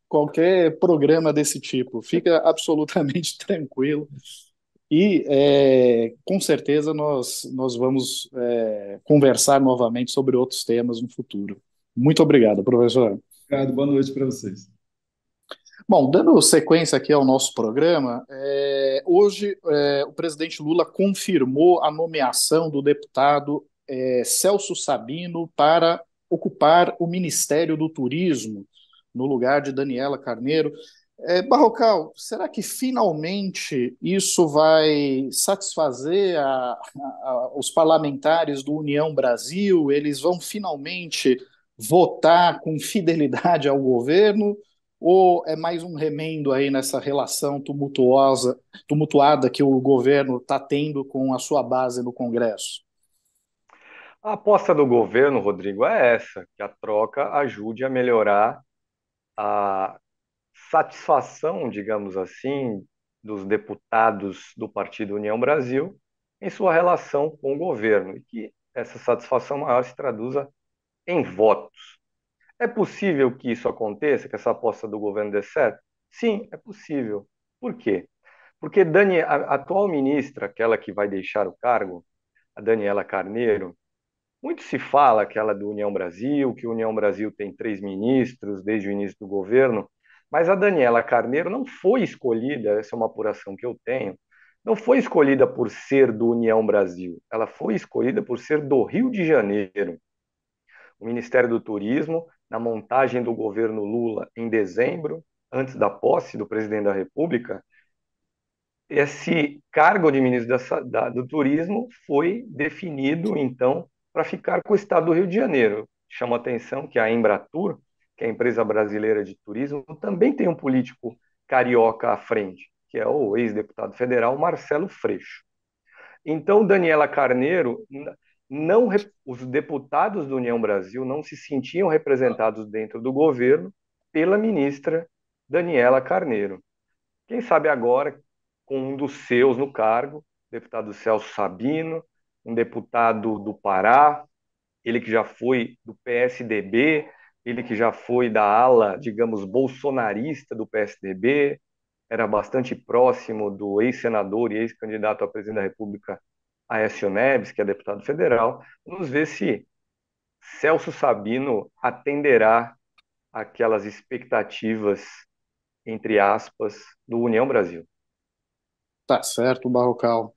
qualquer programa desse tipo. Fica absolutamente tranquilo. E com certeza nós vamos conversar novamente sobre outros temas no futuro. Muito obrigado, professor. Obrigado, boa noite para vocês. Bom, dando sequência aqui ao nosso programa, hoje o presidente Lula confirmou a nomeação do deputado Celso Sabino para ocupar o Ministério do Turismo, no lugar de Daniela Carneiro. Barrocal, será que finalmente isso vai satisfazer os parlamentares do União Brasil? Eles vão finalmente votar com fidelidade ao governo? Ou é mais um remendo aí nessa relação tumultuada que o governo está tendo com a sua base no Congresso? A aposta do governo, Rodrigo, é essa, que a troca ajude a melhorar a satisfação, digamos assim, dos deputados do Partido União Brasil em sua relação com o governo, e que essa satisfação maior se traduza em votos. É possível que isso aconteça, que essa aposta do governo dê certo? Sim, é possível. Por quê? Porque a atual ministra, aquela que vai deixar o cargo, a Daniela Carneiro, muito se fala que ela é do União Brasil, que o União Brasil tem 3 ministros desde o início do governo, mas a Daniela Carneiro não foi escolhida, essa é uma apuração que eu tenho, não foi escolhida por ser do União Brasil, ela foi escolhida por ser do Rio de Janeiro. O Ministério do Turismo, na montagem do governo Lula em dezembro, antes da posse do presidente da República, esse cargo de ministro do Turismo foi definido, então, para ficar com o Estado do Rio de Janeiro. Chama a atenção que a Embratur, que é a empresa brasileira de turismo, também tem um político carioca à frente, que é o ex-deputado federal Marcelo Freixo. Então, Daniela Carneiro, não, os deputados do União Brasil não se sentiam representados dentro do governo pela ministra Daniela Carneiro. Quem sabe agora, com um dos seus no cargo, deputado Celso Sabino, um deputado do Pará, ele que já foi do PSDB, ele que já foi da ala, digamos, bolsonarista do PSDB, era bastante próximo do ex-senador e ex-candidato a presidente da República, Aécio Neves, que é deputado federal. Vamos ver se Celso Sabino atenderá aquelas expectativas, entre aspas, do União Brasil. Tá certo, Barrocal.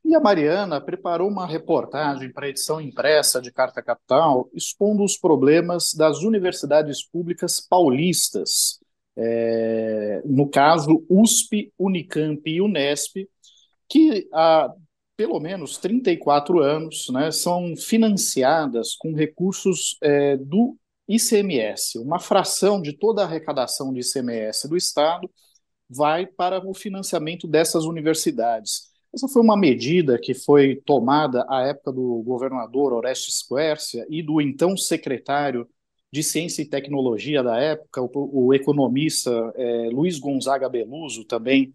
E a Mariana preparou uma reportagem para a edição impressa de Carta Capital, expondo os problemas das universidades públicas paulistas, no caso USP, Unicamp e Unesp, que há pelo menos 34 anos, né, são financiadas com recursos do ICMS, uma fração de toda a arrecadação de ICMS do Estado vai para o financiamento dessas universidades. Essa foi uma medida que foi tomada à época do governador Orestes Quércia e do então secretário de Ciência e Tecnologia da época, o economista Luiz Gonzaga Beluso, também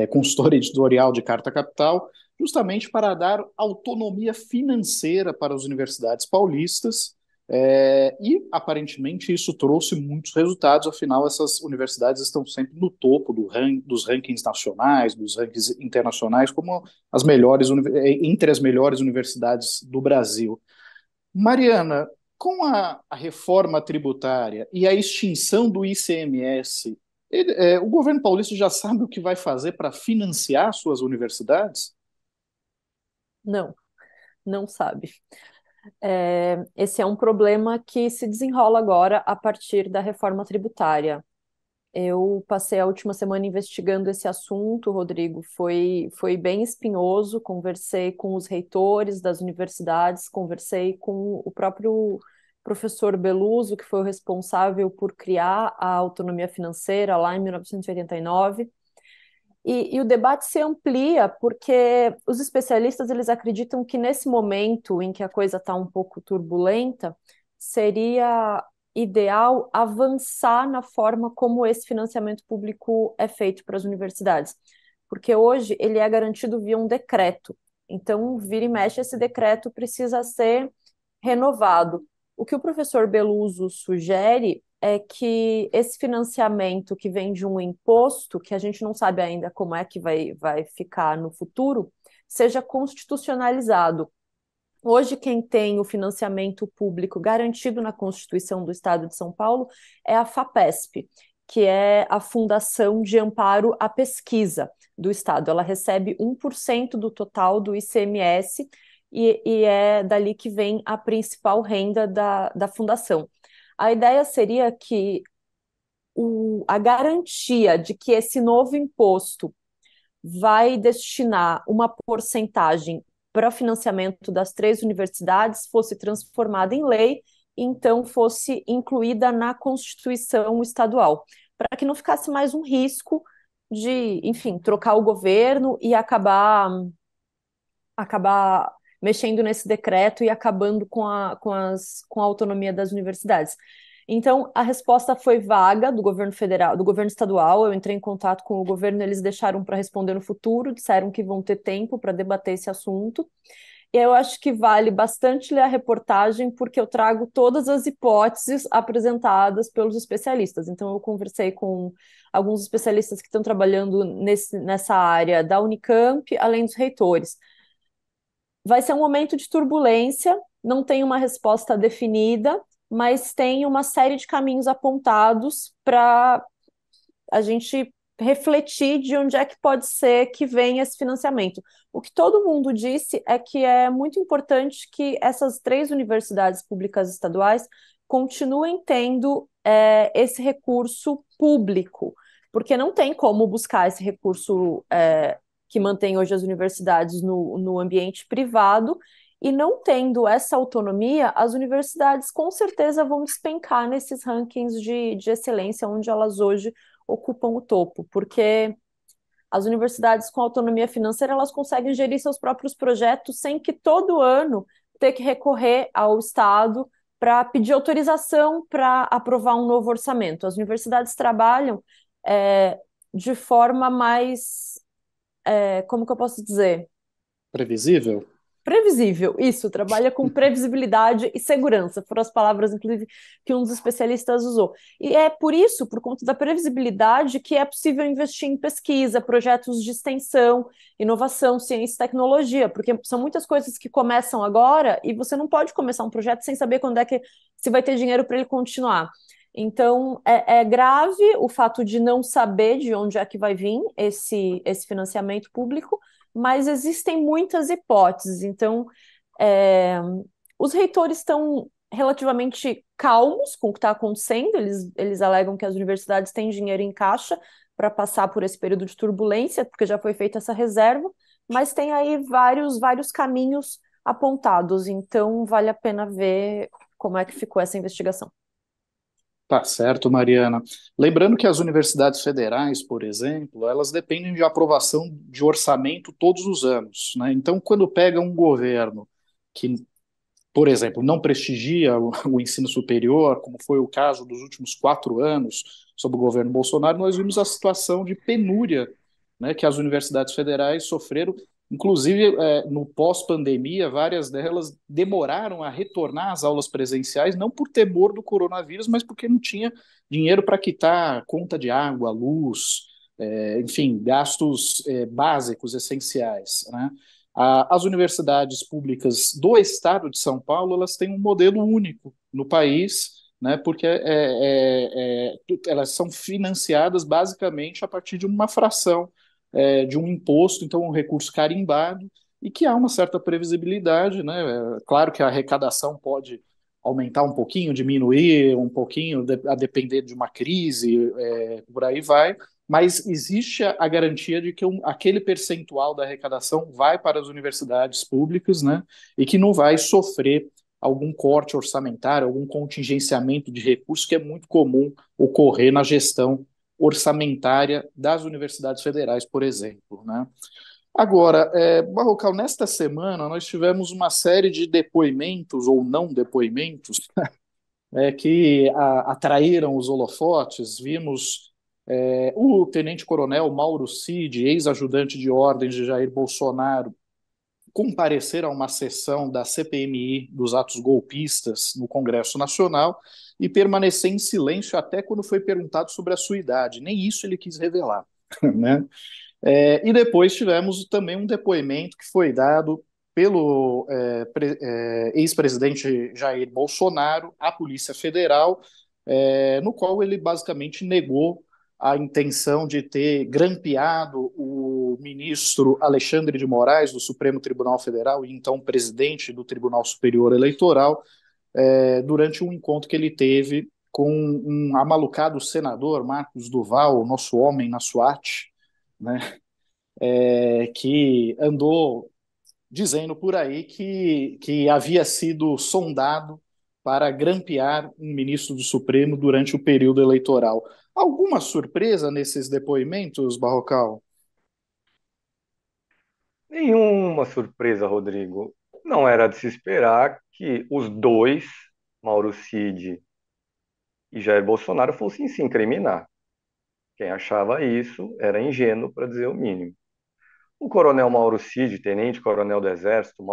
consultor editorial de Carta Capital, justamente para dar autonomia financeira para as universidades paulistas, e aparentemente isso trouxe muitos resultados, afinal essas universidades estão sempre no topo dos rankings nacionais, dos rankings internacionais, como entre as melhores universidades do Brasil. Mariana, com a reforma tributária e a extinção do ICMS, o governo paulista já sabe o que vai fazer para financiar suas universidades? Não, não sabe. Esse é um problema que se desenrola agora a partir da reforma tributária. Eu passei a última semana investigando esse assunto, Rodrigo. Foi bem espinhoso. Conversei com os reitores das universidades, conversei com o próprio professor Beluso, que foi o responsável por criar a autonomia financeira lá em 1989. E o debate se amplia porque os especialistas eles acreditam que nesse momento em que a coisa está um pouco turbulenta, seria ideal avançar na forma como esse financiamento público é feito para as universidades, porque hoje ele é garantido via um decreto. Então, vira e mexe, esse decreto precisa ser renovado. O que o professor Beluso sugere é que esse financiamento que vem de um imposto, que a gente não sabe ainda como é que vai ficar no futuro, seja constitucionalizado. Hoje, quem tem o financiamento público garantido na Constituição do Estado de São Paulo é a FAPESP, que é a Fundação de Amparo à Pesquisa do Estado. Ela recebe 1% do total do ICMS e é dali que vem a principal renda da fundação. A ideia seria que a garantia de que esse novo imposto vai destinar uma porcentagem para financiamento das 3 universidades fosse transformada em lei e então fosse incluída na Constituição estadual, para que não ficasse mais um risco de, enfim, trocar o governo e acabar mexendo nesse decreto e acabando com a autonomia das universidades. Então, a resposta foi vaga do governo federal, do governo estadual. Eu entrei em contato com o governo, eles deixaram para responder no futuro, disseram que vão ter tempo para debater esse assunto. E eu acho que vale bastante ler a reportagem, porque eu trago todas as hipóteses apresentadas pelos especialistas. Então, eu conversei com alguns especialistas que estão trabalhando nessa área da Unicamp, além dos reitores. Vai ser um momento de turbulência, não tem uma resposta definida, mas tem uma série de caminhos apontados para a gente refletir de onde é que pode ser que venha esse financiamento. O que todo mundo disse é que é muito importante que essas 3 universidades públicas estaduais continuem tendo esse recurso público, porque não tem como buscar esse recurso que mantém hoje as universidades no ambiente privado, e não tendo essa autonomia, as universidades com certeza vão despencar nesses rankings de excelência, onde elas hoje ocupam o topo, porque as universidades com autonomia financeira, elas conseguem gerir seus próprios projetos sem que todo ano ter que recorrer ao Estado para pedir autorização para aprovar um novo orçamento. As universidades trabalham de forma mais, como que eu posso dizer? Previsível? Previsível, isso, trabalha com previsibilidade e segurança, foram as palavras, inclusive, que um dos especialistas usou. E é por isso, por conta da previsibilidade, que é possível investir em pesquisa, projetos de extensão, inovação, ciência e tecnologia, porque são muitas coisas que começam agora e você não pode começar um projeto sem saber quando é que se vai ter dinheiro para ele continuar. Então, é grave o fato de não saber de onde é que vai vir esse financiamento público, mas existem muitas hipóteses. Então, os reitores estão relativamente calmos com o que está acontecendo, eles alegam que as universidades têm dinheiro em caixa para passar por esse período de turbulência, porque já foi feita essa reserva, mas tem aí vários caminhos apontados, então vale a pena ver como é que ficou essa investigação. Tá certo, Mariana. Lembrando que as universidades federais, por exemplo, elas dependem de aprovação de orçamento todos os anos, né? Então, quando pega um governo que, por exemplo, não prestigia o ensino superior, como foi o caso dos últimos 4 anos sob o governo Bolsonaro, nós vimos a situação de penúria, né, que as universidades federais sofreram. Inclusive, no pós-pandemia, várias delas demoraram a retornar às aulas presenciais, não por temor do coronavírus, mas porque não tinha dinheiro para quitar conta de água, luz, enfim, gastos básicos, essenciais, né? As universidades públicas do estado de São Paulo, elas têm um modelo único no país, né, porque elas são financiadas basicamente a partir de uma fração de um imposto, então um recurso carimbado, e que há uma certa previsibilidade, né? Claro que a arrecadação pode aumentar um pouquinho, diminuir um pouquinho, a depender de uma crise, por aí vai, mas existe a garantia de que aquele percentual da arrecadação vai para as universidades públicas, né? E que não vai sofrer algum corte orçamentário, algum contingenciamento de recursos que é muito comum ocorrer na gestão orçamentária das universidades federais, por exemplo, né? Agora, Barrocal, nesta semana nós tivemos uma série de depoimentos ou não depoimentos que atraíram os holofotes. Vimos o tenente-coronel Mauro Cid, ex-ajudante de ordens de Jair Bolsonaro, comparecer a uma sessão da CPMI dos atos golpistas no Congresso Nacional e permanecer em silêncio até quando foi perguntado sobre a sua idade. Nem isso ele quis revelar, né? E depois tivemos também um depoimento que foi dado pelo ex-presidente Jair Bolsonaro à Polícia Federal, no qual ele basicamente negou a intenção de ter grampeado o ministro Alexandre de Moraes, do Supremo Tribunal Federal, e então presidente do Tribunal Superior Eleitoral, durante um encontro que ele teve com um amalucado senador, Marcos Duval, nosso homem na SWAT, né, que andou dizendo por aí que havia sido sondado para grampear um ministro do Supremo durante o período eleitoral. Alguma surpresa nesses depoimentos, Barrocal? Nenhuma surpresa, Rodrigo. Não era de se esperar que os dois, Mauro Cid e Jair Bolsonaro, fossem se incriminar. Quem achava isso era ingênuo, para dizer o mínimo. O coronel Mauro Cid, tenente-coronel do Exército,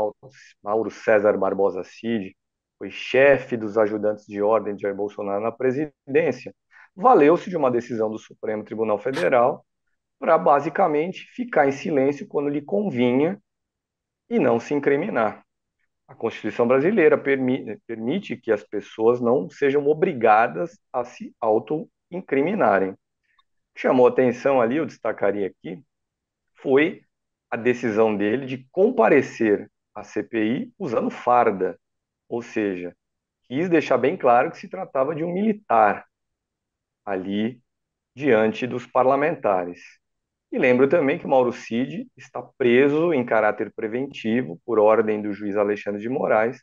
Mauro César Barbosa Cid, foi chefe dos ajudantes de ordem de Jair Bolsonaro na presidência. Valeu-se de uma decisão do Supremo Tribunal Federal para basicamente ficar em silêncio quando lhe convinha e não se incriminar. A Constituição brasileira permite que as pessoas não sejam obrigadas a se auto-incriminarem. Chamou atenção ali, eu destacaria aqui, foi a decisão dele de comparecer à CPI usando farda, ou seja, quis deixar bem claro que se tratava de um militar ali diante dos parlamentares. E lembro também que Mauro Cid está preso em caráter preventivo por ordem do juiz Alexandre de Moraes,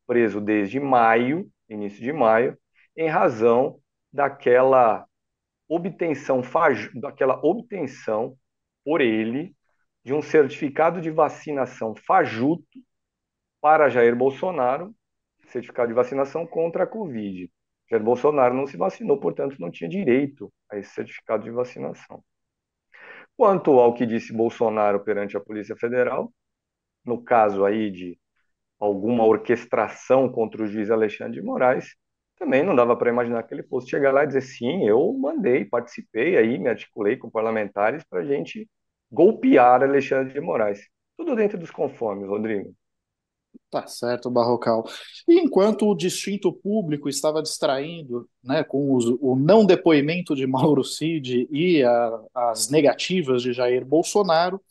preso desde maio, início de maio, em razão daquela obtenção por ele de um certificado de vacinação fajuto para Jair Bolsonaro, certificado de vacinação contra a Covid. Jair Bolsonaro não se vacinou, portanto, não tinha direito a esse certificado de vacinação. Quanto ao que disse Bolsonaro perante a Polícia Federal, no caso aí de alguma orquestração contra o juiz Alexandre de Moraes, também não dava para imaginar que ele fosse chegar lá e dizer sim, eu mandei, participei aí, me articulei com parlamentares para a gente golpear Alexandre de Moraes. Tudo dentro dos conformes, Rodrigo. Tá certo, Barrocal. E enquanto o distinto público estava distraindo, né, com o não depoimento de Mauro Cid e as negativas de Jair Bolsonaro,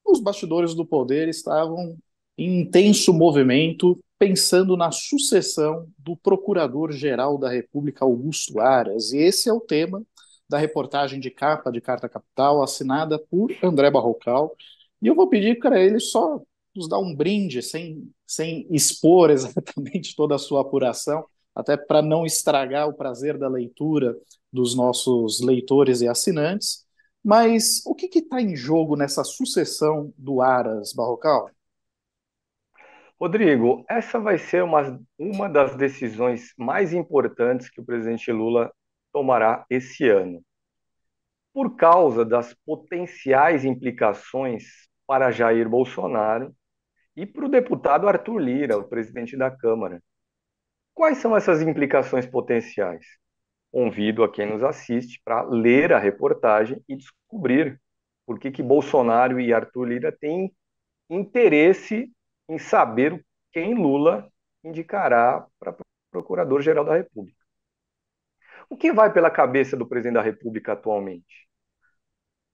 os bastidores do poder estavam em intenso movimento, pensando na sucessão do Procurador-Geral da República, Augusto Aras. E esse é o tema da reportagem de capa de Carta Capital, assinada por André Barrocal. E eu vou pedir para ele só nos dar um brinde, sem expor exatamente toda a sua apuração, até para não estragar o prazer da leitura dos nossos leitores e assinantes. Mas o que está em jogo nessa sucessão do Aras, Barrocal? Rodrigo, essa vai ser uma das decisões mais importantes que o presidente Lula tomará esse ano, por causa das potenciais implicações para Jair Bolsonaro e para o deputado Arthur Lira, o presidente da Câmara. Quais são essas implicações potenciais? Convido a quem nos assiste para ler a reportagem e descobrir por que Bolsonaro e Arthur Lira têm interesse em saber quem Lula indicará para Procurador-Geral da República. O que vai pela cabeça do presidente da República atualmente?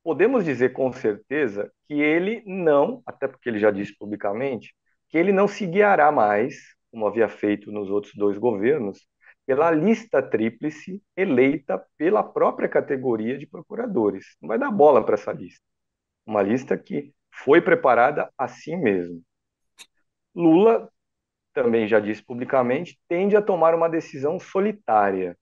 Podemos dizer com certeza que ele não, até porque ele já disse publicamente, que ele não se guiará mais, como havia feito nos outros dois governos, pela lista tríplice eleita pela própria categoria de procuradores. Não vai dar bola para essa lista. Uma lista que foi preparada assim mesmo. Lula também já disse publicamente, tende a tomar uma decisão solitária.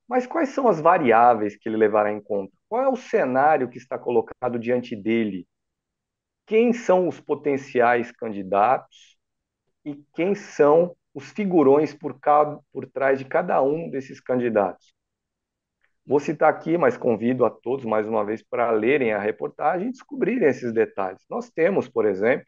Mas quais são as variáveis que ele levará em conta? Qual é o cenário que está colocado diante dele? Quem são os potenciais candidatos e quem são os figurões por trás de cada um desses candidatos? Vou citar aqui, mas convido a todos mais uma vez para lerem a reportagem e descobrirem esses detalhes. Nós temos, por exemplo,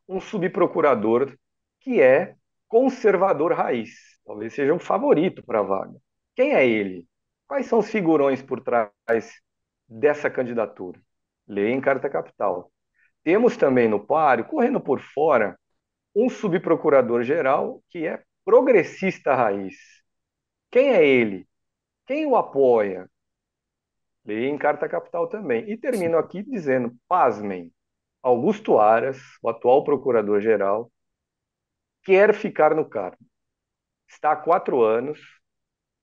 um subprocurador que é conservador raiz, talvez seja o favorito para a vaga. Quem é ele? Quais são os figurões por trás dessa candidatura? Leia em Carta Capital. Temos também no páreo, correndo por fora, um subprocurador-geral que é progressista raiz. Quem é ele? Quem o apoia? Leia em Carta Capital também. E termino aqui dizendo, pasmem, Augusto Aras, o atual procurador-geral, quer ficar no cargo. Está há 4 anos,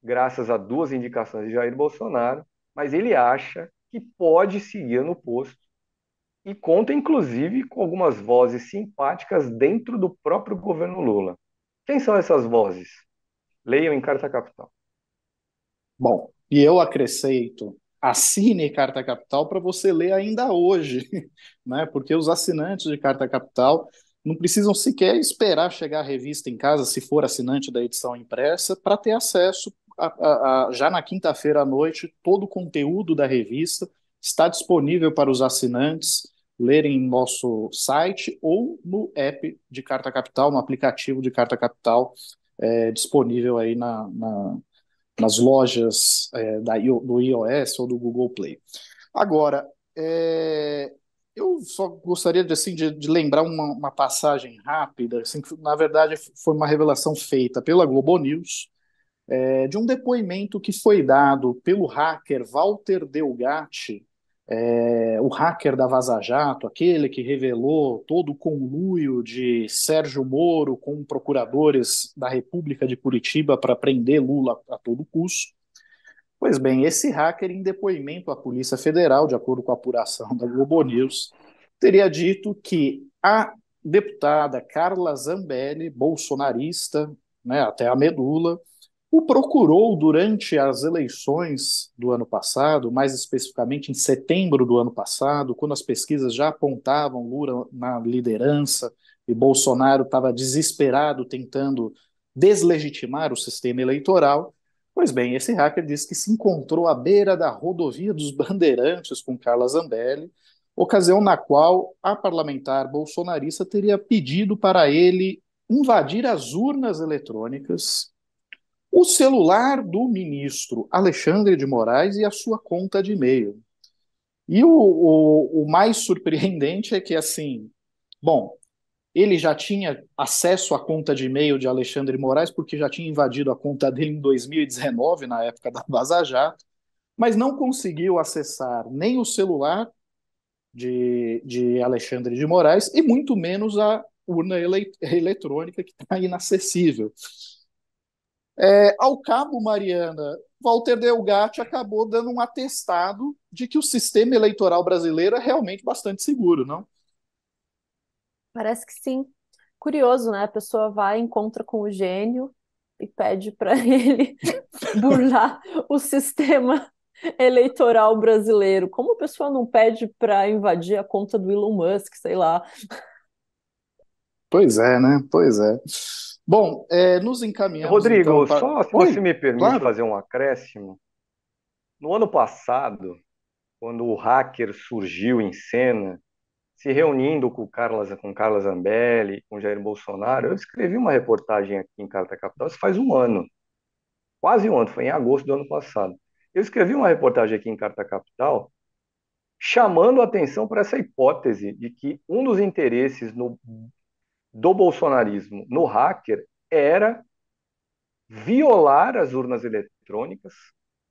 graças a 2 indicações de Jair Bolsonaro, mas ele acha que pode seguir no posto e conta, inclusive, com algumas vozes simpáticas dentro do próprio governo Lula. Quem são essas vozes? Leiam em Carta Capital. Bom, e eu acrescento, assine Carta Capital para você ler ainda hoje, né? Porque os assinantes de Carta Capital não precisam sequer esperar chegar a revista em casa, se for assinante da edição impressa, para ter acesso já na quinta-feira à noite, todo o conteúdo da revista está disponível para os assinantes lerem em nosso site ou no app de Carta Capital, no aplicativo de Carta Capital, disponível aí nas lojas do iOS ou do Google Play. Agora, eu só gostaria de lembrar uma passagem rápida, assim, que na verdade foi uma revelação feita pela Globo News, de um depoimento que foi dado pelo hacker Walter Delgatti, o hacker da Vaza Jato, aquele que revelou todo o conluio de Sérgio Moro com procuradores da República de Curitiba para prender Lula a todo custo. Pois bem, esse hacker, em depoimento à Polícia Federal, de acordo com a apuração da Globo News, teria dito que a deputada Carla Zambelli, bolsonarista, né, até a medula, o procurou durante as eleições do ano passado, mais especificamente em setembro do ano passado, quando as pesquisas já apontavam Lula na liderança e Bolsonaro estava desesperado tentando deslegitimar o sistema eleitoral. Pois bem, esse hacker disse que se encontrou à beira da rodovia dos Bandeirantes com Carla Zambelli, ocasião na qual a parlamentar bolsonarista teria pedido para ele invadir as urnas eletrônicas, o celular do ministro Alexandre de Moraes e a sua conta de e-mail. E o mais surpreendente é que, assim, bom, ele já tinha acesso à conta de e-mail de Alexandre de Moraes, porque já tinha invadido a conta dele em 2019, na época da Vaza Jato, mas não conseguiu acessar nem o celular de Alexandre de Moraes e muito menos a urna eletrônica, que está inacessível. Ao cabo, Mariana, Walter Delgatti acabou dando um atestado de que o sistema eleitoral brasileiro é realmente bastante seguro, não? Parece que sim. Curioso, né? A pessoa vai, encontra com o gênio e pede para ele burlar o sistema eleitoral brasileiro. Como a pessoa não pede para invadir a conta do Elon Musk, sei lá. Pois é, né? Pois é. Bom, nos encaminhamos então Rodrigo, para... só se você Oi, me permite claro. fazer um acréscimo. No ano passado, quando o hacker surgiu em cena, se reunindo com Carla Zambelli, com Jair Bolsonaro, eu escrevi uma reportagem aqui em Carta Capital, isso faz um ano, quase um ano, foi em agosto do ano passado. Eu escrevi uma reportagem aqui em Carta Capital chamando a atenção para essa hipótese de que um dos interesses do bolsonarismo no hacker era violar as urnas eletrônicas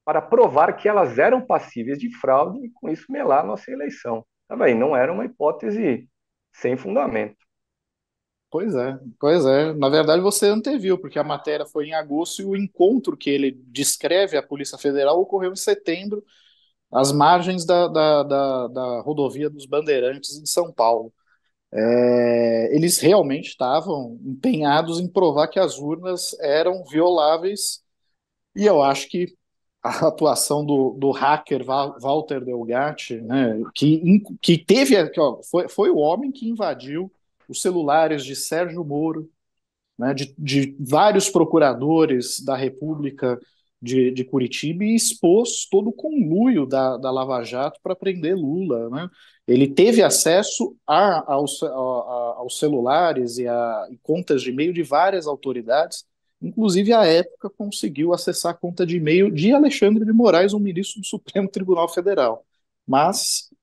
para provar que elas eram passíveis de fraude e, com isso, melar a nossa eleição. Também não era uma hipótese sem fundamento. Pois é, pois é. Na verdade, você anteviu, porque a matéria foi em agosto e o encontro que ele descreve à Polícia Federal ocorreu em setembro, às margens da rodovia dos Bandeirantes em São Paulo. Eles realmente estavam empenhados em provar que as urnas eram violáveis, e eu acho que a atuação do hacker Walter Delgatti, né, que teve, foi o homem que invadiu os celulares de Sérgio Moro, né, de vários procuradores da República de Curitiba e expôs todo o conluio da Lava Jato para prender Lula, né? Ele teve acesso aos celulares e contas de e-mail de várias autoridades, inclusive à época conseguiu acessar a conta de e-mail de Alexandre de Moraes, um ministro do Supremo Tribunal Federal. Mas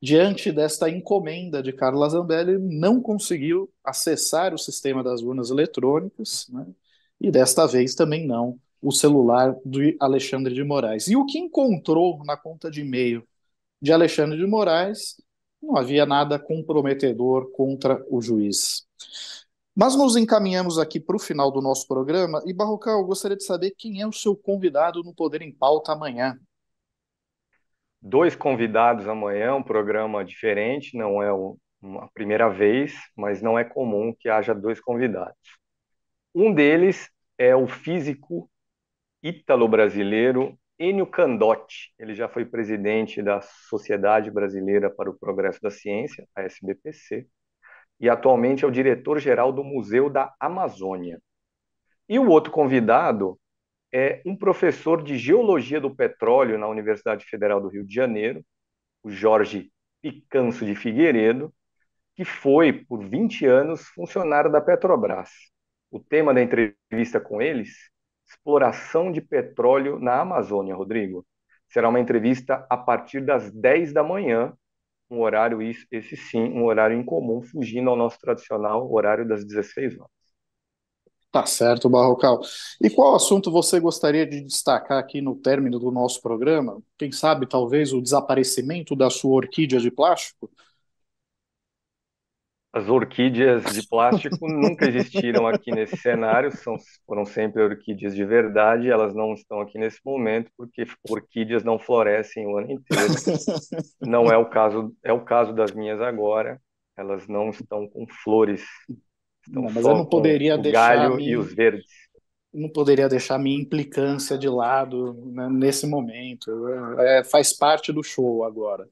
diante desta encomenda de Carla Zambelli, não conseguiu acessar o sistema das urnas eletrônicas, né? E desta vez também não o celular do Alexandre de Moraes. E o que encontrou na conta de e-mail de Alexandre de Moraes não havia nada comprometedor contra o juiz. Mas nos encaminhamos aqui para o final do nosso programa e, Barrocal, eu gostaria de saber quem é o seu convidado no Poder em Pauta amanhã. Dois convidados amanhã, um programa diferente, não é uma primeira vez, mas não é comum que haja dois convidados. Um deles é o físico ítalo-brasileiro Enio Candotti. Ele já foi presidente da Sociedade Brasileira para o Progresso da Ciência, a SBPC, e atualmente é o diretor-geral do Museu da Amazônia. E o outro convidado é um professor de Geologia do Petróleo na Universidade Federal do Rio de Janeiro, o Jorge Picanso de Figueiredo, que foi, por 20 anos, funcionário da Petrobras. O tema da entrevista com eles, exploração de petróleo na Amazônia, Rodrigo. Será uma entrevista a partir das 10 da manhã, um horário, esse sim, um horário incomum, fugindo ao nosso tradicional horário das 16 horas. Tá certo, Barrocal. E qual assunto você gostaria de destacar aqui no término do nosso programa? Quem sabe, talvez, o desaparecimento da sua orquídea de plástico? As orquídeas de plástico nunca existiram aqui nesse cenário, foram sempre orquídeas de verdade, elas não estão aqui nesse momento porque orquídeas não florescem o ano inteiro. Não é o caso das minhas agora, elas não estão com flores, estão Não, mas eu só não com poderia o deixar a galho e minha, os verdes. não poderia deixar a minha implicância de lado, né, nesse momento. Faz parte do show agora.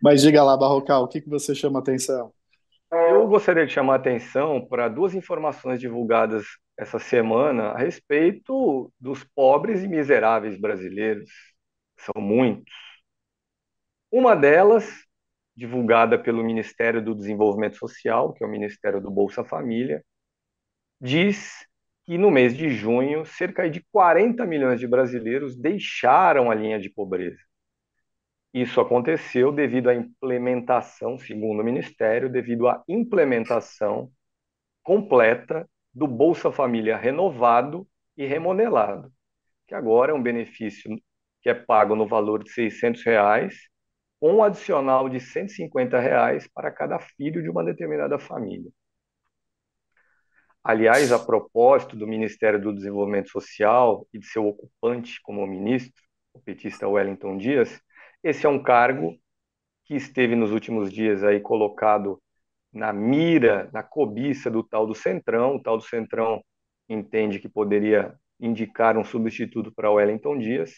Mas diga lá, Barrocal, o que que você chama atenção? Eu gostaria de chamar a atenção para duas informações divulgadas essa semana a respeito dos pobres e miseráveis brasileiros. São muitos. Uma delas, divulgada pelo Ministério do Desenvolvimento Social, que é o Ministério do Bolsa Família, diz que no mês de junho, cerca de 40 milhões de brasileiros deixaram a linha de pobreza. Isso aconteceu devido à implementação, segundo o Ministério, devido à implementação completa do Bolsa Família renovado e remodelado, que agora é um benefício que é pago no valor de R$ 600, com um adicional de R$ 150 para cada filho de uma determinada família. Aliás, a propósito do Ministério do Desenvolvimento Social e de seu ocupante como ministro, o petista Wellington Dias, esse é um cargo que esteve nos últimos dias aí colocado na mira, na cobiça do tal do Centrão. O tal do Centrão entende que poderia indicar um substituto para Wellington Dias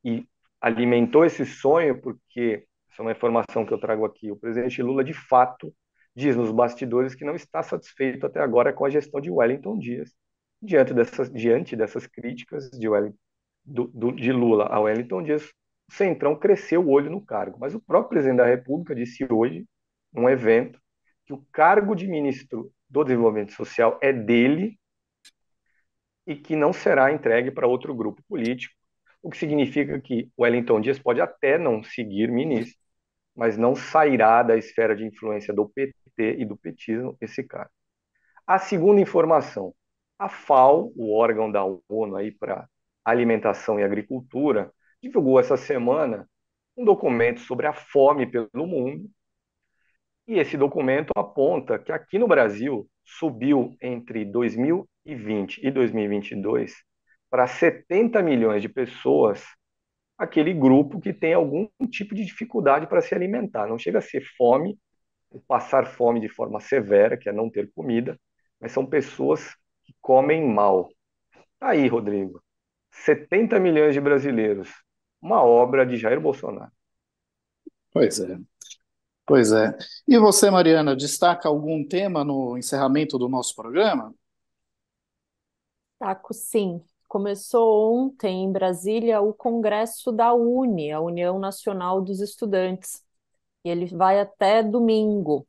e alimentou esse sonho porque, essa é uma informação que eu trago aqui, o presidente Lula, de fato, diz nos bastidores que não está satisfeito até agora com a gestão de Wellington Dias. Diante dessas críticas de Lula a Wellington Dias, o Centrão cresceu o olho no cargo. Mas o próprio presidente da República disse hoje, num evento, que o cargo de ministro do Desenvolvimento Social é dele e que não será entregue para outro grupo político, o que significa que o Wellington Dias pode até não seguir ministro, mas não sairá da esfera de influência do PT e do petismo esse cara. A segunda informação, a FAO, o órgão da ONU aí para alimentação e agricultura, divulgou essa semana um documento sobre a fome pelo mundo, e esse documento aponta que aqui no Brasil subiu entre 2020 e 2022 para 70 milhões de pessoas aquele grupo que tem algum tipo de dificuldade para se alimentar. Não chega a ser fome, o passar fome de forma severa, que é não ter comida, mas são pessoas que comem mal. Tá aí, Rodrigo, 70 milhões de brasileiros, uma obra de Jair Bolsonaro. Pois é, pois é. E você, Mariana, destaca algum tema no encerramento do nosso programa? Taco, sim. Começou ontem em Brasília o Congresso da UNE, a União Nacional dos Estudantes, e ele vai até domingo.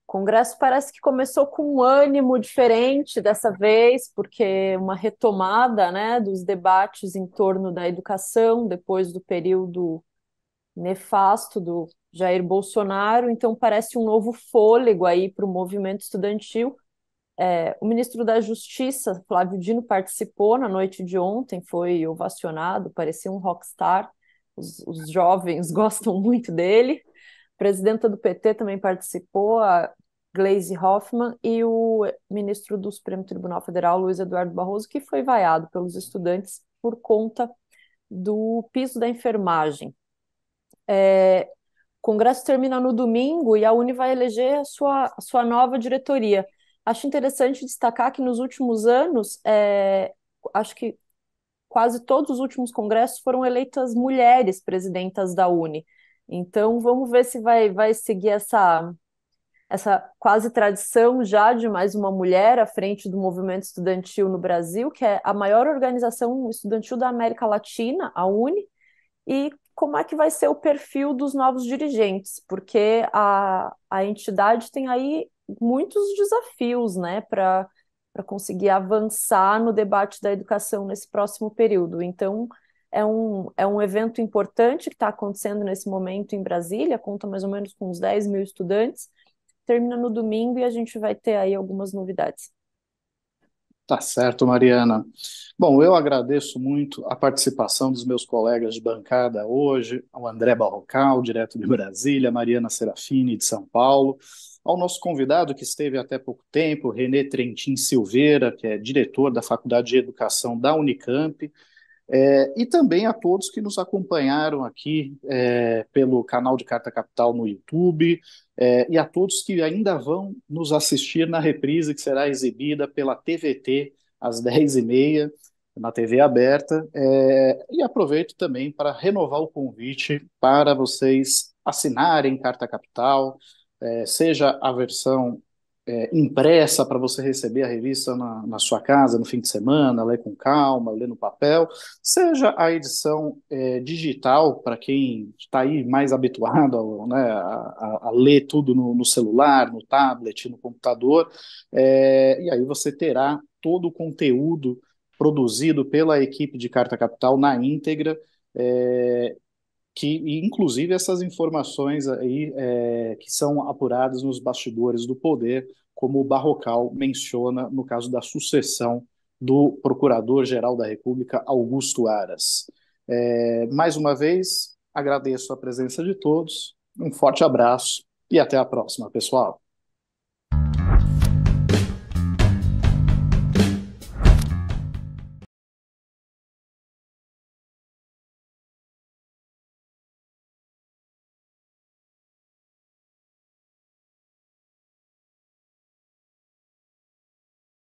O Congresso parece que começou com um ânimo diferente dessa vez, porque uma retomada, né, dos debates em torno da educação depois do período nefasto do Jair Bolsonaro, então parece um novo fôlego aí para o movimento estudantil. O ministro da Justiça, Flávio Dino, participou na noite de ontem, foi ovacionado, parecia um rockstar. Os jovens gostam muito dele. A presidenta do PT também participou, a Gleisi Hoffmann, e o ministro do Supremo Tribunal Federal, Luiz Eduardo Barroso, que foi vaiado pelos estudantes por conta do piso da enfermagem. O Congresso termina no domingo e a Uni vai eleger a sua nova diretoria. Acho interessante destacar que nos últimos anos, acho que quase todos os últimos congressos foram eleitas mulheres presidentas da Uni. Então, vamos ver se vai seguir essa quase tradição já de mais uma mulher à frente do movimento estudantil no Brasil, que é a maior organização estudantil da América Latina, a Uni, e como é que vai ser o perfil dos novos dirigentes, porque a entidade tem aí muitos desafios, né, para conseguir avançar no debate da educação nesse próximo período. Então, é um evento importante que está acontecendo nesse momento em Brasília, conta mais ou menos com uns 10 mil estudantes, termina no domingo e a gente vai ter aí algumas novidades. Tá certo, Mariana. Bom, eu agradeço muito a participação dos meus colegas de bancada hoje, ao André Barrocal, direto de Brasília, a Mariana Serafini, de São Paulo, ao nosso convidado que esteve até pouco tempo, René Trentin Silveira, que é diretor da Faculdade de Educação da Unicamp, e também a todos que nos acompanharam aqui pelo canal de Carta Capital no YouTube, e a todos que ainda vão nos assistir na reprise que será exibida pela TVT às 10h30, na TV aberta. E aproveito também para renovar o convite para vocês assinarem Carta Capital, seja a versão impressa para você receber a revista na sua casa no fim de semana, ler com calma, ler no papel, seja a edição digital para quem está aí mais habituado né, a ler tudo no celular, no tablet, no computador, e aí você terá todo o conteúdo produzido pela equipe de Carta Capital na íntegra, e, inclusive essas informações aí que são apuradas nos bastidores do poder, como o Barrocal menciona no caso da sucessão do Procurador-Geral da República, Augusto Aras. Mais uma vez, agradeço a presença de todos, um forte abraço e até a próxima, pessoal.